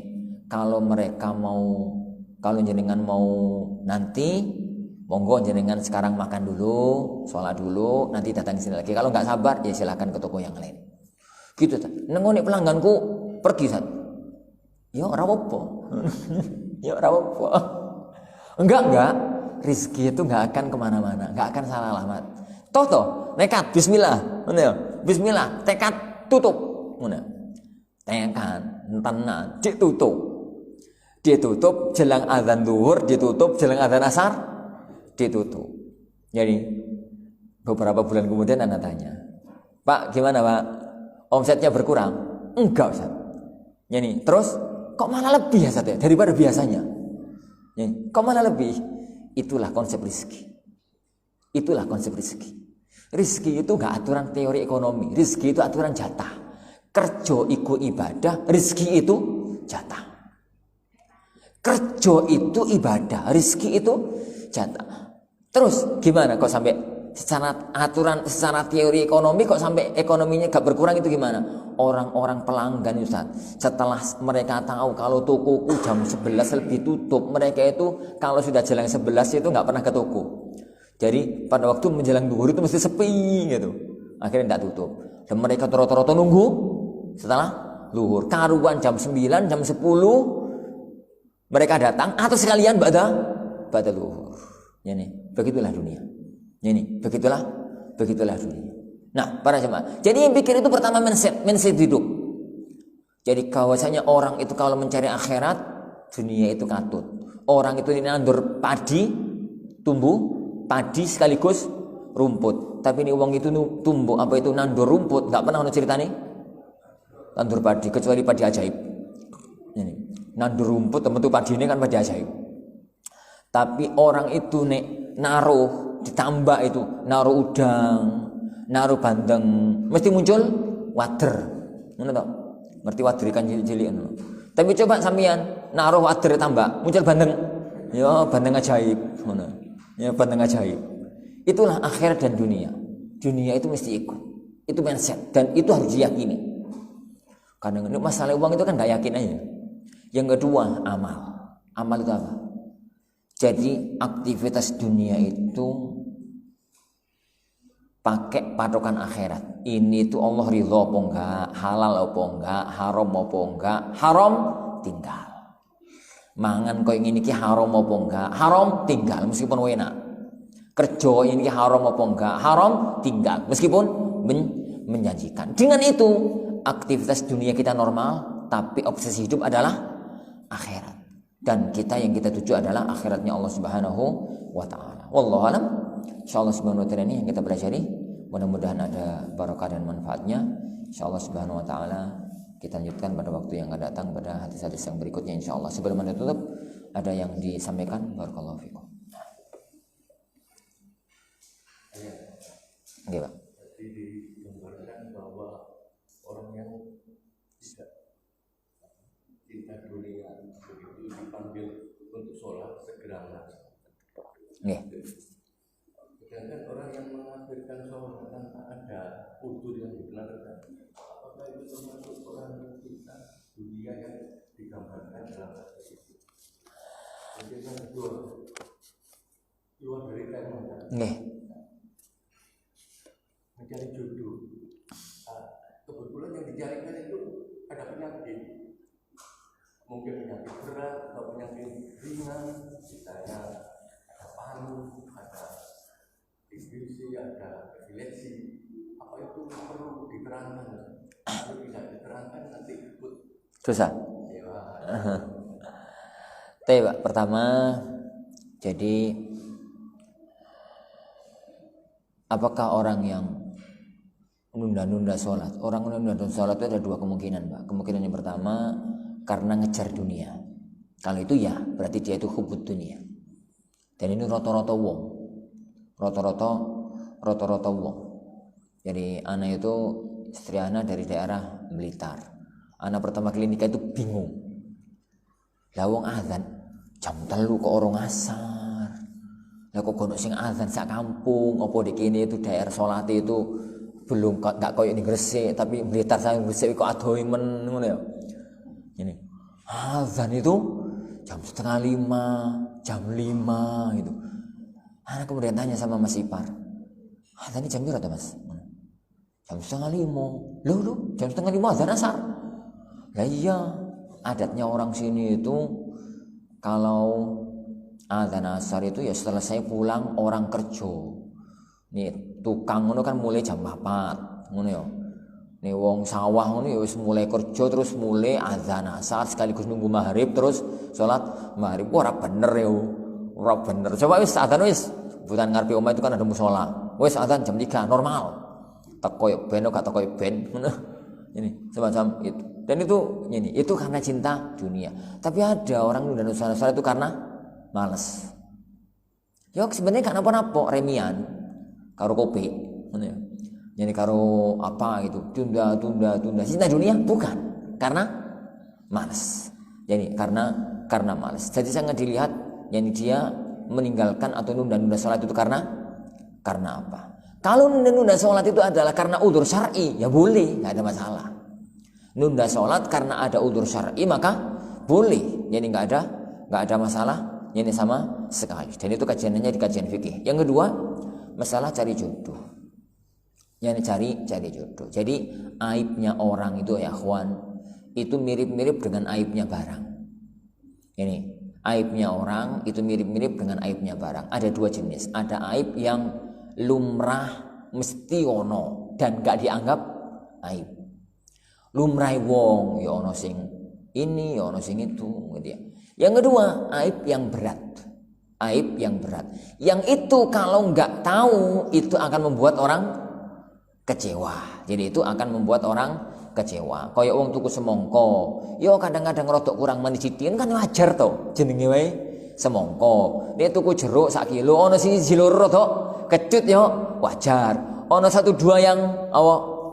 kalau mereka mau, kalau jenengan mau nanti, monggo jenengan sekarang makan dulu, sholat dulu, nanti datang sini lagi. Kalau nggak sabar, ya silakan ke toko yang lain. Gitu, nengoni pelangganku pergi, Sat. Ya ora apa-apa. Ya ora apa-apa. Enggak. Rizki itu enggak akan kemana-mana, enggak akan salah alamat. Toh, nekat, bismillah. Bismillah, tekad, tutup. Tekad, tenan, ditutup. Ditutup jelang azan zuhur, ditutup jelang azan asar, ditutup. Jadi beberapa bulan kemudian anak tanya, Pak, gimana Pak? Omsetnya berkurang? Enggak, Ustaz. Jadi terus kok malah lebih ya, Ustaz, ya, daripada biasanya? Kok malah lebih? Itulah konsep rezeki. Itulah konsep rezeki. Rezeki itu enggak aturan teori ekonomi. Rezeki itu aturan jatah. Kerja iku ibadah, rezeki itu jatah. Kerja itu ibadah, rezeki itu jatah. Terus gimana kok sampai secara aturan, secara teori ekonomi kok sampai ekonominya gak berkurang, itu gimana? Orang-orang pelanggan, Ustaz, setelah mereka tahu kalau tokoku jam 11 lebih tutup, mereka itu kalau sudah jelang 11 itu gak pernah ke toko. Jadi pada waktu menjelang duhur itu mesti sepi gitu. Akhirnya gak tutup. Dan mereka roto-roto nunggu setelah duhur. Karuan jam 9, jam 10 mereka datang atau sekalian pada duhur. Ini begitulah dunia. Ini begitulah dunia. Nah, para jemaah. Jadi yang pikir itu pertama mindset hidup. Jadi bahwasanya orang itu kalau mencari akhirat, dunia itu katut. Orang itu nandur padi, tumbuh padi sekaligus rumput. Tapi ini uang itu tumbuh apa itu nandur rumput, enggak pernah ono ceritane nandur padi kecuali padi ajaib. Ini nandur rumput tentu padi ini kan padi ajaib. Tapi orang itu nek naruh ditambah itu, naruh udang, naruh bandeng, mesti muncul wader. Ngono to? Ngerti wader ikan cilik-cilik ngono. Tapi coba sampean naruh wader tambah, muncul bandeng. Ya bandeng ajaib ngono. Ya bandeng ajaib. Itulah akhirat dan dunia. Dunia itu mesti ikut. Itu mindset dan itu harus diyakini. Kadang ini masalah uang itu kan nggak yakin aja. Yang kedua amal. Amal itu apa? Jadi aktivitas dunia itu pakai patokan akhirat. Ini tuh Allah ridho apa enggak, halal apa enggak, haram apa enggak, haram tinggal. Mangan kau ingin iki haram apa enggak, haram tinggal meskipun enak. Kerja ini haram apa enggak, haram tinggal meskipun menjanjikan. Dengan itu aktivitas dunia kita normal, tapi obsesi hidup adalah akhirat. Dan yang kita tuju adalah akhiratnya Allah Subhanahu wa taala. Wallahu alam. Insyaallah subhanahu wa taala ini yang kita pelajari, mudah-mudahan ada barakah dan manfaatnya. Insyaallah subhanahu wa taala kita lanjutkan pada waktu yang akan datang pada hadis-hadis yang berikutnya insyaallah. Sebelum anda tutup, ada yang disampaikan? Barakallahu fikum. Oke, Pak. Jadi digambarkan bahwa orang yang tidak cinta dunia begitu dipanggil untuk sholat segera melaksanakan. Sedangkan orang yang mengakhirkan sholat tanpa ada udzur yang dibenarkan, apakah itu termasuk orang yang cinta dunia yang digambarkan dalam hadis itu? Jadi yang kedua, keluar dari tema. Mencari jodoh. Kebetulan yang dicarikan itu ada penyakit, mungkin penyakit berat atau penyakit ringan, misalnya ada paru, ada infeksi, ada epilepsi. Apa itu perlu diterangkan? Kalau tidak diterangkan nanti ikut susah. Pak, pertama, jadi apakah orang yang menunda-nunda sholat? Orang menunda sholat itu ada dua kemungkinan, Pak. Kemungkinan yang pertama karena ngejar dunia. Kalau itu ya berarti dia itu hubud dunia. Dan ini rata-rata wong. Rata-rata wong. Jadi anak itu istri anak dari daerah Blitar. Anak pertama kali nikah itu bingung. Lah wong azan jam 3 kok orang asar. Lah kok gono sing azan sak kampung, apa di kene itu daerah salat itu belum gak koyo ning Gresik, tapi Blitar sang Gresik kok adoh men ngono ya. Ini azan itu jam 4:30, jam 5 gitu. Anak kemudian tanya sama Mas Ipar, azan ini jam berapa Mas? Jam 4:30. Loh, jam 4:30 azan asar. Lah iya, adatnya orang sini itu kalau azan asar itu ya setelah saya pulang orang kerja. Nih tukang ngono kan mulai jam 4 ngono ya. Nih wong sawah ngono ya wis mulai kerja terus mulai azan asar sekaligus nunggu maghrib terus salat maghrib. Ora bener ya. Ora bener. Coba wis azan wis bukan ngarepe omah itu kan ada musala. Wis azan jam 3 normal. Teko yo ben gak teko yo ben ngono. Ini semacam itu. Dan itu karena cinta dunia. Tapi ada orang nunda salat itu karena malas. Ya sebenarnya kan apa-apa remian karo kopi ngono ya. Jadi karo apa gitu, tunda. Cinta dunia bukan, karena malas. Jadi karena malas. Jadi sangat dilihat yang dia meninggalkan atau nunda salat itu karena apa? Kalau nunda salat itu adalah karena udzur syar'i, ya boleh, enggak ada masalah. Nunda salat karena ada udzur syar'i maka boleh. Jadi enggak ada masalah ini sama sekali. Dan itu kajiannya di kajian fikih. Yang kedua, masalah cari jodoh. Yang cari jodoh. Jadi aibnya orang itu ya ikhwan, itu mirip-mirip dengan aibnya barang. Ini aibnya orang itu mirip-mirip dengan aibnya barang. Ada dua jenis. Ada aib yang lumrah mesti ono dan gak dianggap aib. Lumrah wong ya ono sing ini ya ono sing itu gitu ya. Yang kedua, aib yang berat. Aib yang berat. Yang itu kalau nggak tahu itu akan membuat orang kecewa. Jadi itu akan membuat orang kecewa. Kayak wong tuku semongko, yo kadang-kadang rodok kurang menicitin kan wajar to. Jenenge wae semongko. Dia tuku jeruk sak kilo, ono sing jilur rodok kecut yo wajar. Ono 1-2 yang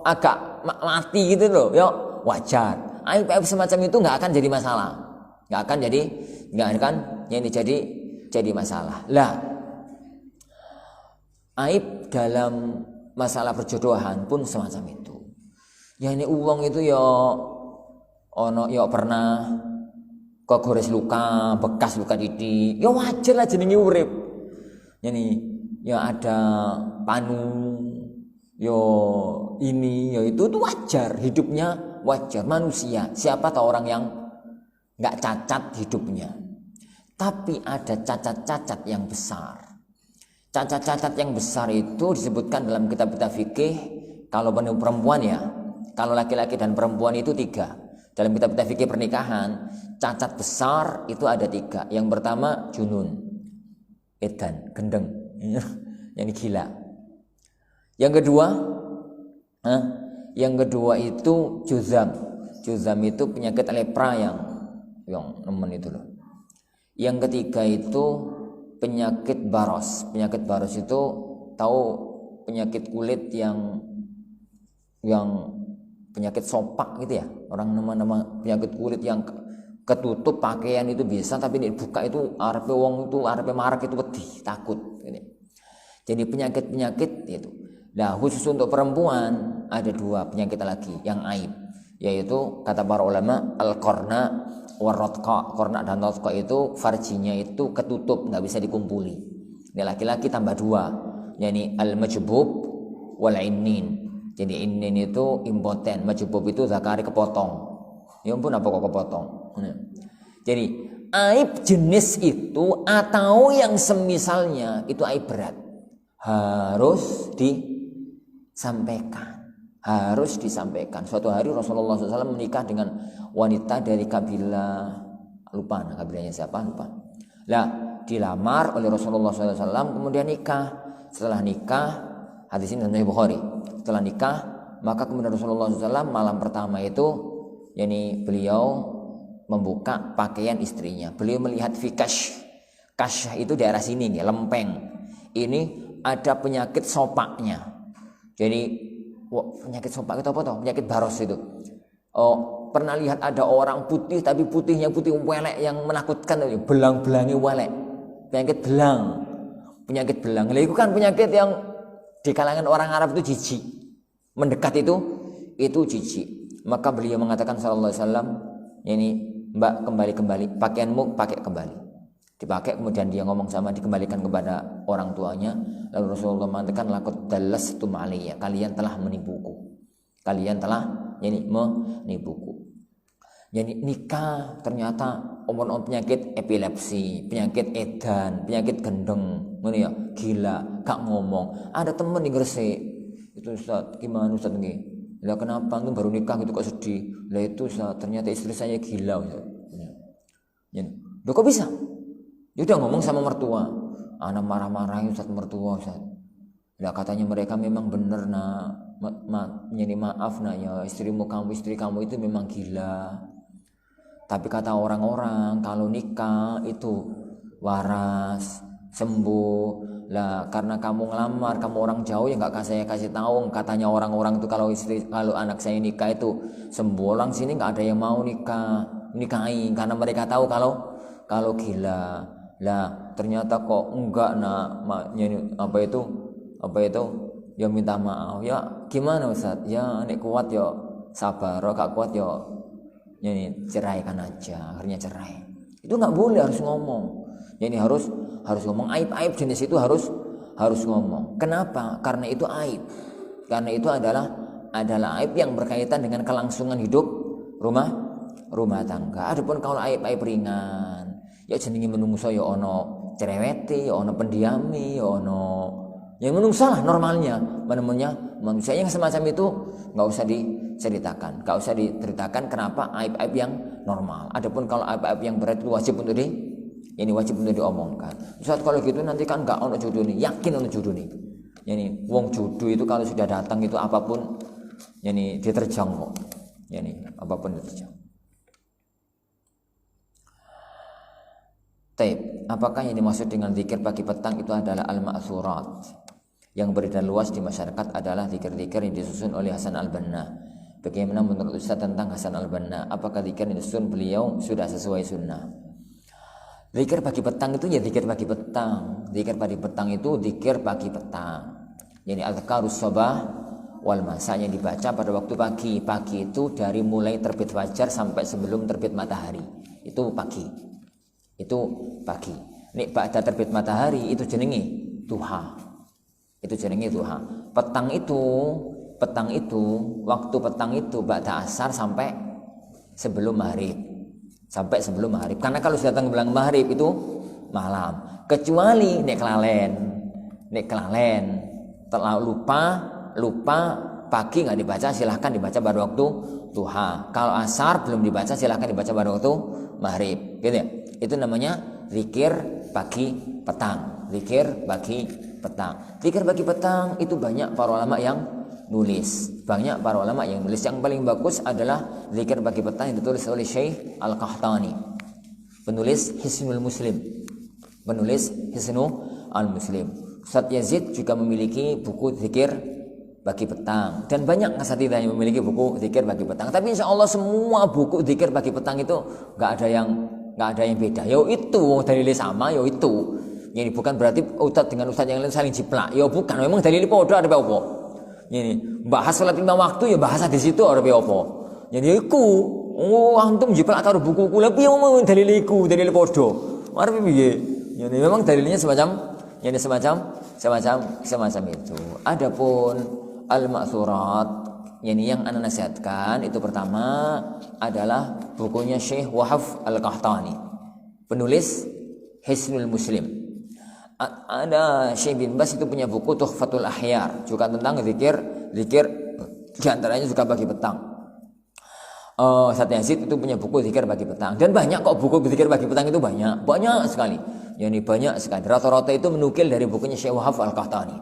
agak mati gitu loh, yo wajar. Aib semacam itu nggak akan jadi masalah. Nggak akan jadi masalah. Lah, aib dalam masalah perjodohan pun semacam itu. Ya ini uang itu ya ono ya pernah kegores luka, bekas luka titik, ya wajar lah jenenge urip. Yani ya ada panu, ya ini, ya itu tuh wajar, hidupnya wajar manusia. Siapa tahu orang yang nggak cacat hidupnya. Tapi ada cacat-cacat yang besar. Cacat-cacat yang besar itu disebutkan dalam kitab-kitab fikih. Kalau perempuan ya, kalau laki-laki dan perempuan itu 3. Dalam kitab-kitab fikih pernikahan, cacat besar itu ada 3. Yang pertama junun, edan, gendeng, yang gila. Yang kedua itu juzam. Juzam itu penyakit lepra yang nemen itu loh. Yang ketiga itu penyakit baros. Penyakit baros itu tahu penyakit kulit yang penyakit sopak gitu ya. Orang nama penyakit kulit yang ketutup pakaian itu bisa, tapi dibuka itu arepe wong itu arepe marak itu pedih, takut gitu. Jadi penyakit-penyakit itu. Nah, khusus untuk perempuan ada 2 penyakit lagi yang aib, yaitu kata para ulama al-qarna warotqa. Qarna dan rotqa itu farjinya itu ketutup, nggak bisa dikumpuli. Ini laki-laki tambah 2, yakni al-majbub wal innin. Jadi innin itu impoten, majbub itu zakari kepotong. Ya ampun, apa kok kepotong? Jadi aib jenis itu atau yang semisalnya itu aib berat harus disampaikan. Suatu hari Rasulullah SAW menikah dengan wanita dari kabilah, lupa kabilahnya siapa, lupa. Lah, dilamar oleh Rasulullah SAW, kemudian nikah. Setelah nikah, hadis ini dari Bukhari. Setelah nikah, maka kemudian Rasulullah SAW malam pertama itu, yakni beliau membuka pakaian istrinya. Beliau melihat fikash. Kash itu daerah sini nih, lempeng. Ini ada penyakit sopaknya. Jadi penyakit sopak itu apa toh? Penyakit baros itu. Pernah lihat ada orang putih tapi putihnya putih welek yang menakutkan, belang-belangi welek. Penyakit belang. Lah itu kan penyakit yang di kalangan orang Arab itu jijik. Mendekat itu jijik. Maka beliau mengatakan sallallahu alaihi wasallam, ini Mbak kembali, pakaianmu pakai kembali. Dipakai, kemudian dia ngomong sama, dikembalikan kepada orang tuanya. Lalu Rasulullah mengatakan laqad dallastum alayya, kalian telah menipuku. Jadi nikah ternyata penyakit epilepsi, penyakit edan, penyakit gendeng, ya, gila, gak ngomong. Ada temen di Gresik, itu Ustaz, gimana Ustaz nggih? Lah kenapa tuh baru nikah gitu kok sedih? Lah itu Ustaz, ternyata istri saya gila Ustaz. Ya. Loh kok bisa? Dia udah ngomong sama mertua. Anak marah-marahin Ustaz mertua Ustaz. Lah katanya mereka memang bener maaf nak ya, istri kamu itu memang gila. Tapi kata orang-orang kalau nikah itu waras, sembuh. Lah karena kamu ngelamar, kamu orang jauh ya nggak saya kasih tahu. Katanya orang-orang itu kalau anak saya nikah itu sembuh. Orang sini nggak ada yang mau nikahi karena mereka tahu kalau gila. Lah ternyata kok enggak apa itu ya minta maaf. Ya gimana Ustaz? Ya nek kuat ya sabar, gak kuat ya ceraikan aja. Akhirnya cerai. Itu nggak boleh, harus ngomong. Jadi harus ngomong. Aib jenis itu harus ngomong. Kenapa? Karena itu aib. Karena itu adalah aib yang berkaitan dengan kelangsungan hidup rumah tangga. Adapun kalau aib ringan, ya jenenge menungso ya ono cerewete, ya ono pendiami, ya ono yang menungso lah normalnya. Menemunya manusia yang semacam itu nggak usah diceritakan. Kenapa? Aib-aib yang normal. Adapun kalau aib-aib yang berat itu wajib untuk diomongkan. Ustaz kalau gitu nanti kan nggak ono jodoh nih. Yakin ono jodoh nih. Wong jodoh itu kalau sudah datang itu apapun diterjang kok. Apapun diterjang. Taib, apakah yang dimaksud dengan zikir pagi petang itu adalah al-ma'thurat? Yang beredar luas di masyarakat adalah zikir-zikir yang disusun oleh Hasan al-Banna. Bagaimana menurut Ustaz tentang Hasan al-Banna? Apakah zikir yang disusun beliau sudah sesuai sunnah? Zikir pagi petang itu ya zikir pagi petang. Zikir pagi petang itu zikir pagi petang. Jadi azkarus sabah wal masa yang dibaca pada waktu pagi. Pagi itu dari mulai terbit fajar sampai sebelum terbit matahari. Itu pagi. Itu pagi. Nek ba'da terbit matahari itu jenenge duha. Itu jenenge duha. Petang itu waktu petang itu ba'da asar sampai sebelum maghrib. Sampai sebelum maghrib. Karena kalau sudah datang bilang maghrib itu malam. Kecuali nek kelalen terlalu lupa pagi nggak dibaca, silahkan dibaca pada waktu duha. Kalau asar belum dibaca, silahkan dibaca pada waktu maghrib, gitu ya. Itu namanya zikir pagi petang. Zikir pagi petang. Zikir pagi petang itu banyak para ulama yang nulis. Banyak para ulama yang nulis. Yang paling bagus adalah zikir pagi petang yang ditulis oleh Syekh Al-Qahtani, penulis Hisnul Muslim. Penulis Hisnul Al-Muslim. Ustaz Yazid juga memiliki buku zikir pagi petang, dan banyak asatidz yang memiliki buku zikir pagi petang. Tapi insya Allah semua buku zikir pagi petang itu nggak ada yang beda. Yo itu dalilnya sama, yo itu. Ini bukan berarti ustaz dengan ustaz yang lain saling jiplak. Yo bukan, memang dalilnya podo ada apa. Ini bahas salat 5 waktu ya bahasa di situ ada apa. Jadi iku antum jiplak karo buku kula piye mau dalile iku, dalile podo. Arep piye? Jadi memang dalilnya semacam itu. Adapun al-ma'tsurat yang ana nasihatkan itu pertama adalah bukunya Syekh Wahab Al-Qahtani, penulis Hisnul Muslim. Ada Syekh bin Bas itu punya buku Tuhfatul Ahyar juga tentang zikir diantaranya juga pagi petang. Ustaz Yazid itu punya buku zikir pagi petang, dan banyak kok buku zikir pagi petang itu banyak sekali. Banyak sekali. Rata-rata itu menukil dari bukunya Syekh Wahab Al-Qahtani.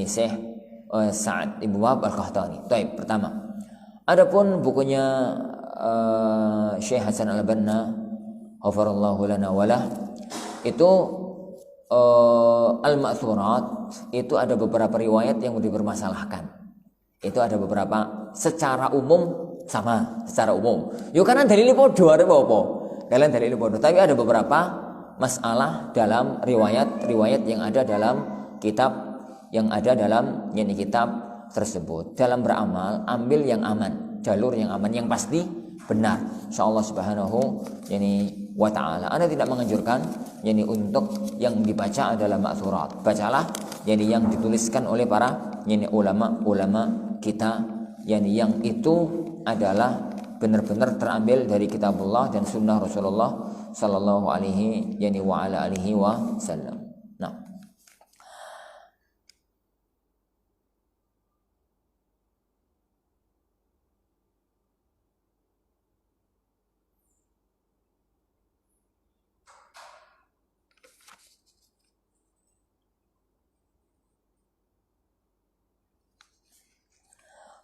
Syekh Sa'ad Ibn Wahab Al-Qahtani. Baik, pertama. Adapun bukunya Syekh Hasan Al-Banna, ghafarallahu lana walah, itu al-ma'tsurat itu ada beberapa riwayat yang dipermasalahkan. Itu ada beberapa secara umum sama, secara umum. Karena dalilnya podo ada apa? Kalian dalilnya podo, tapi ada beberapa masalah dalam riwayat yang ada dalam kitab kitab tersebut. Dalam beramal, ambil yang aman, jalur yang aman, yang pasti benar. Insyaallah subhanahu wa ta'ala. Anda tidak menganjurkan untuk yang dibaca adalah ma'tsurat. Bacalah yang dituliskan oleh para ulama kita, yang itu adalah benar-benar terambil dari kitabullah dan sunnah Rasulullah sallallahu alaihi wa ala alihi wasallam. Nah,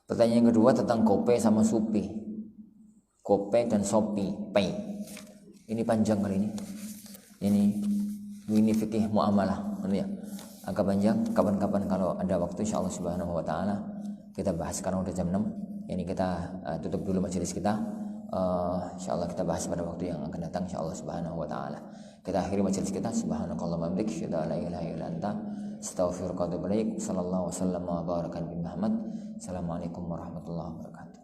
pertanyaan yang kedua tentang kope sama supi. Kope dan sopi, pay. Ini panjang kali ini. Ini fikih muamalah, ya. Agak panjang. Kapan-kapan kalau ada waktu insyaallah subhanahu wa taala kita bahas. Sekarang udah jam 6. Kita tutup dulu majelis kita. Insyaallah kita bahas pada waktu yang akan datang insyaallah subhanahu wa taala. Kita akhiri majelis kita. Subhanakallahumma wa bihamdika asyhadu an la ilaha illa anta astaghfiruka wa atubu ilaik. Sallallahu wasallam wa baraka bi Muhammad. Assalamualaikum warahmatullahi wabarakatuh.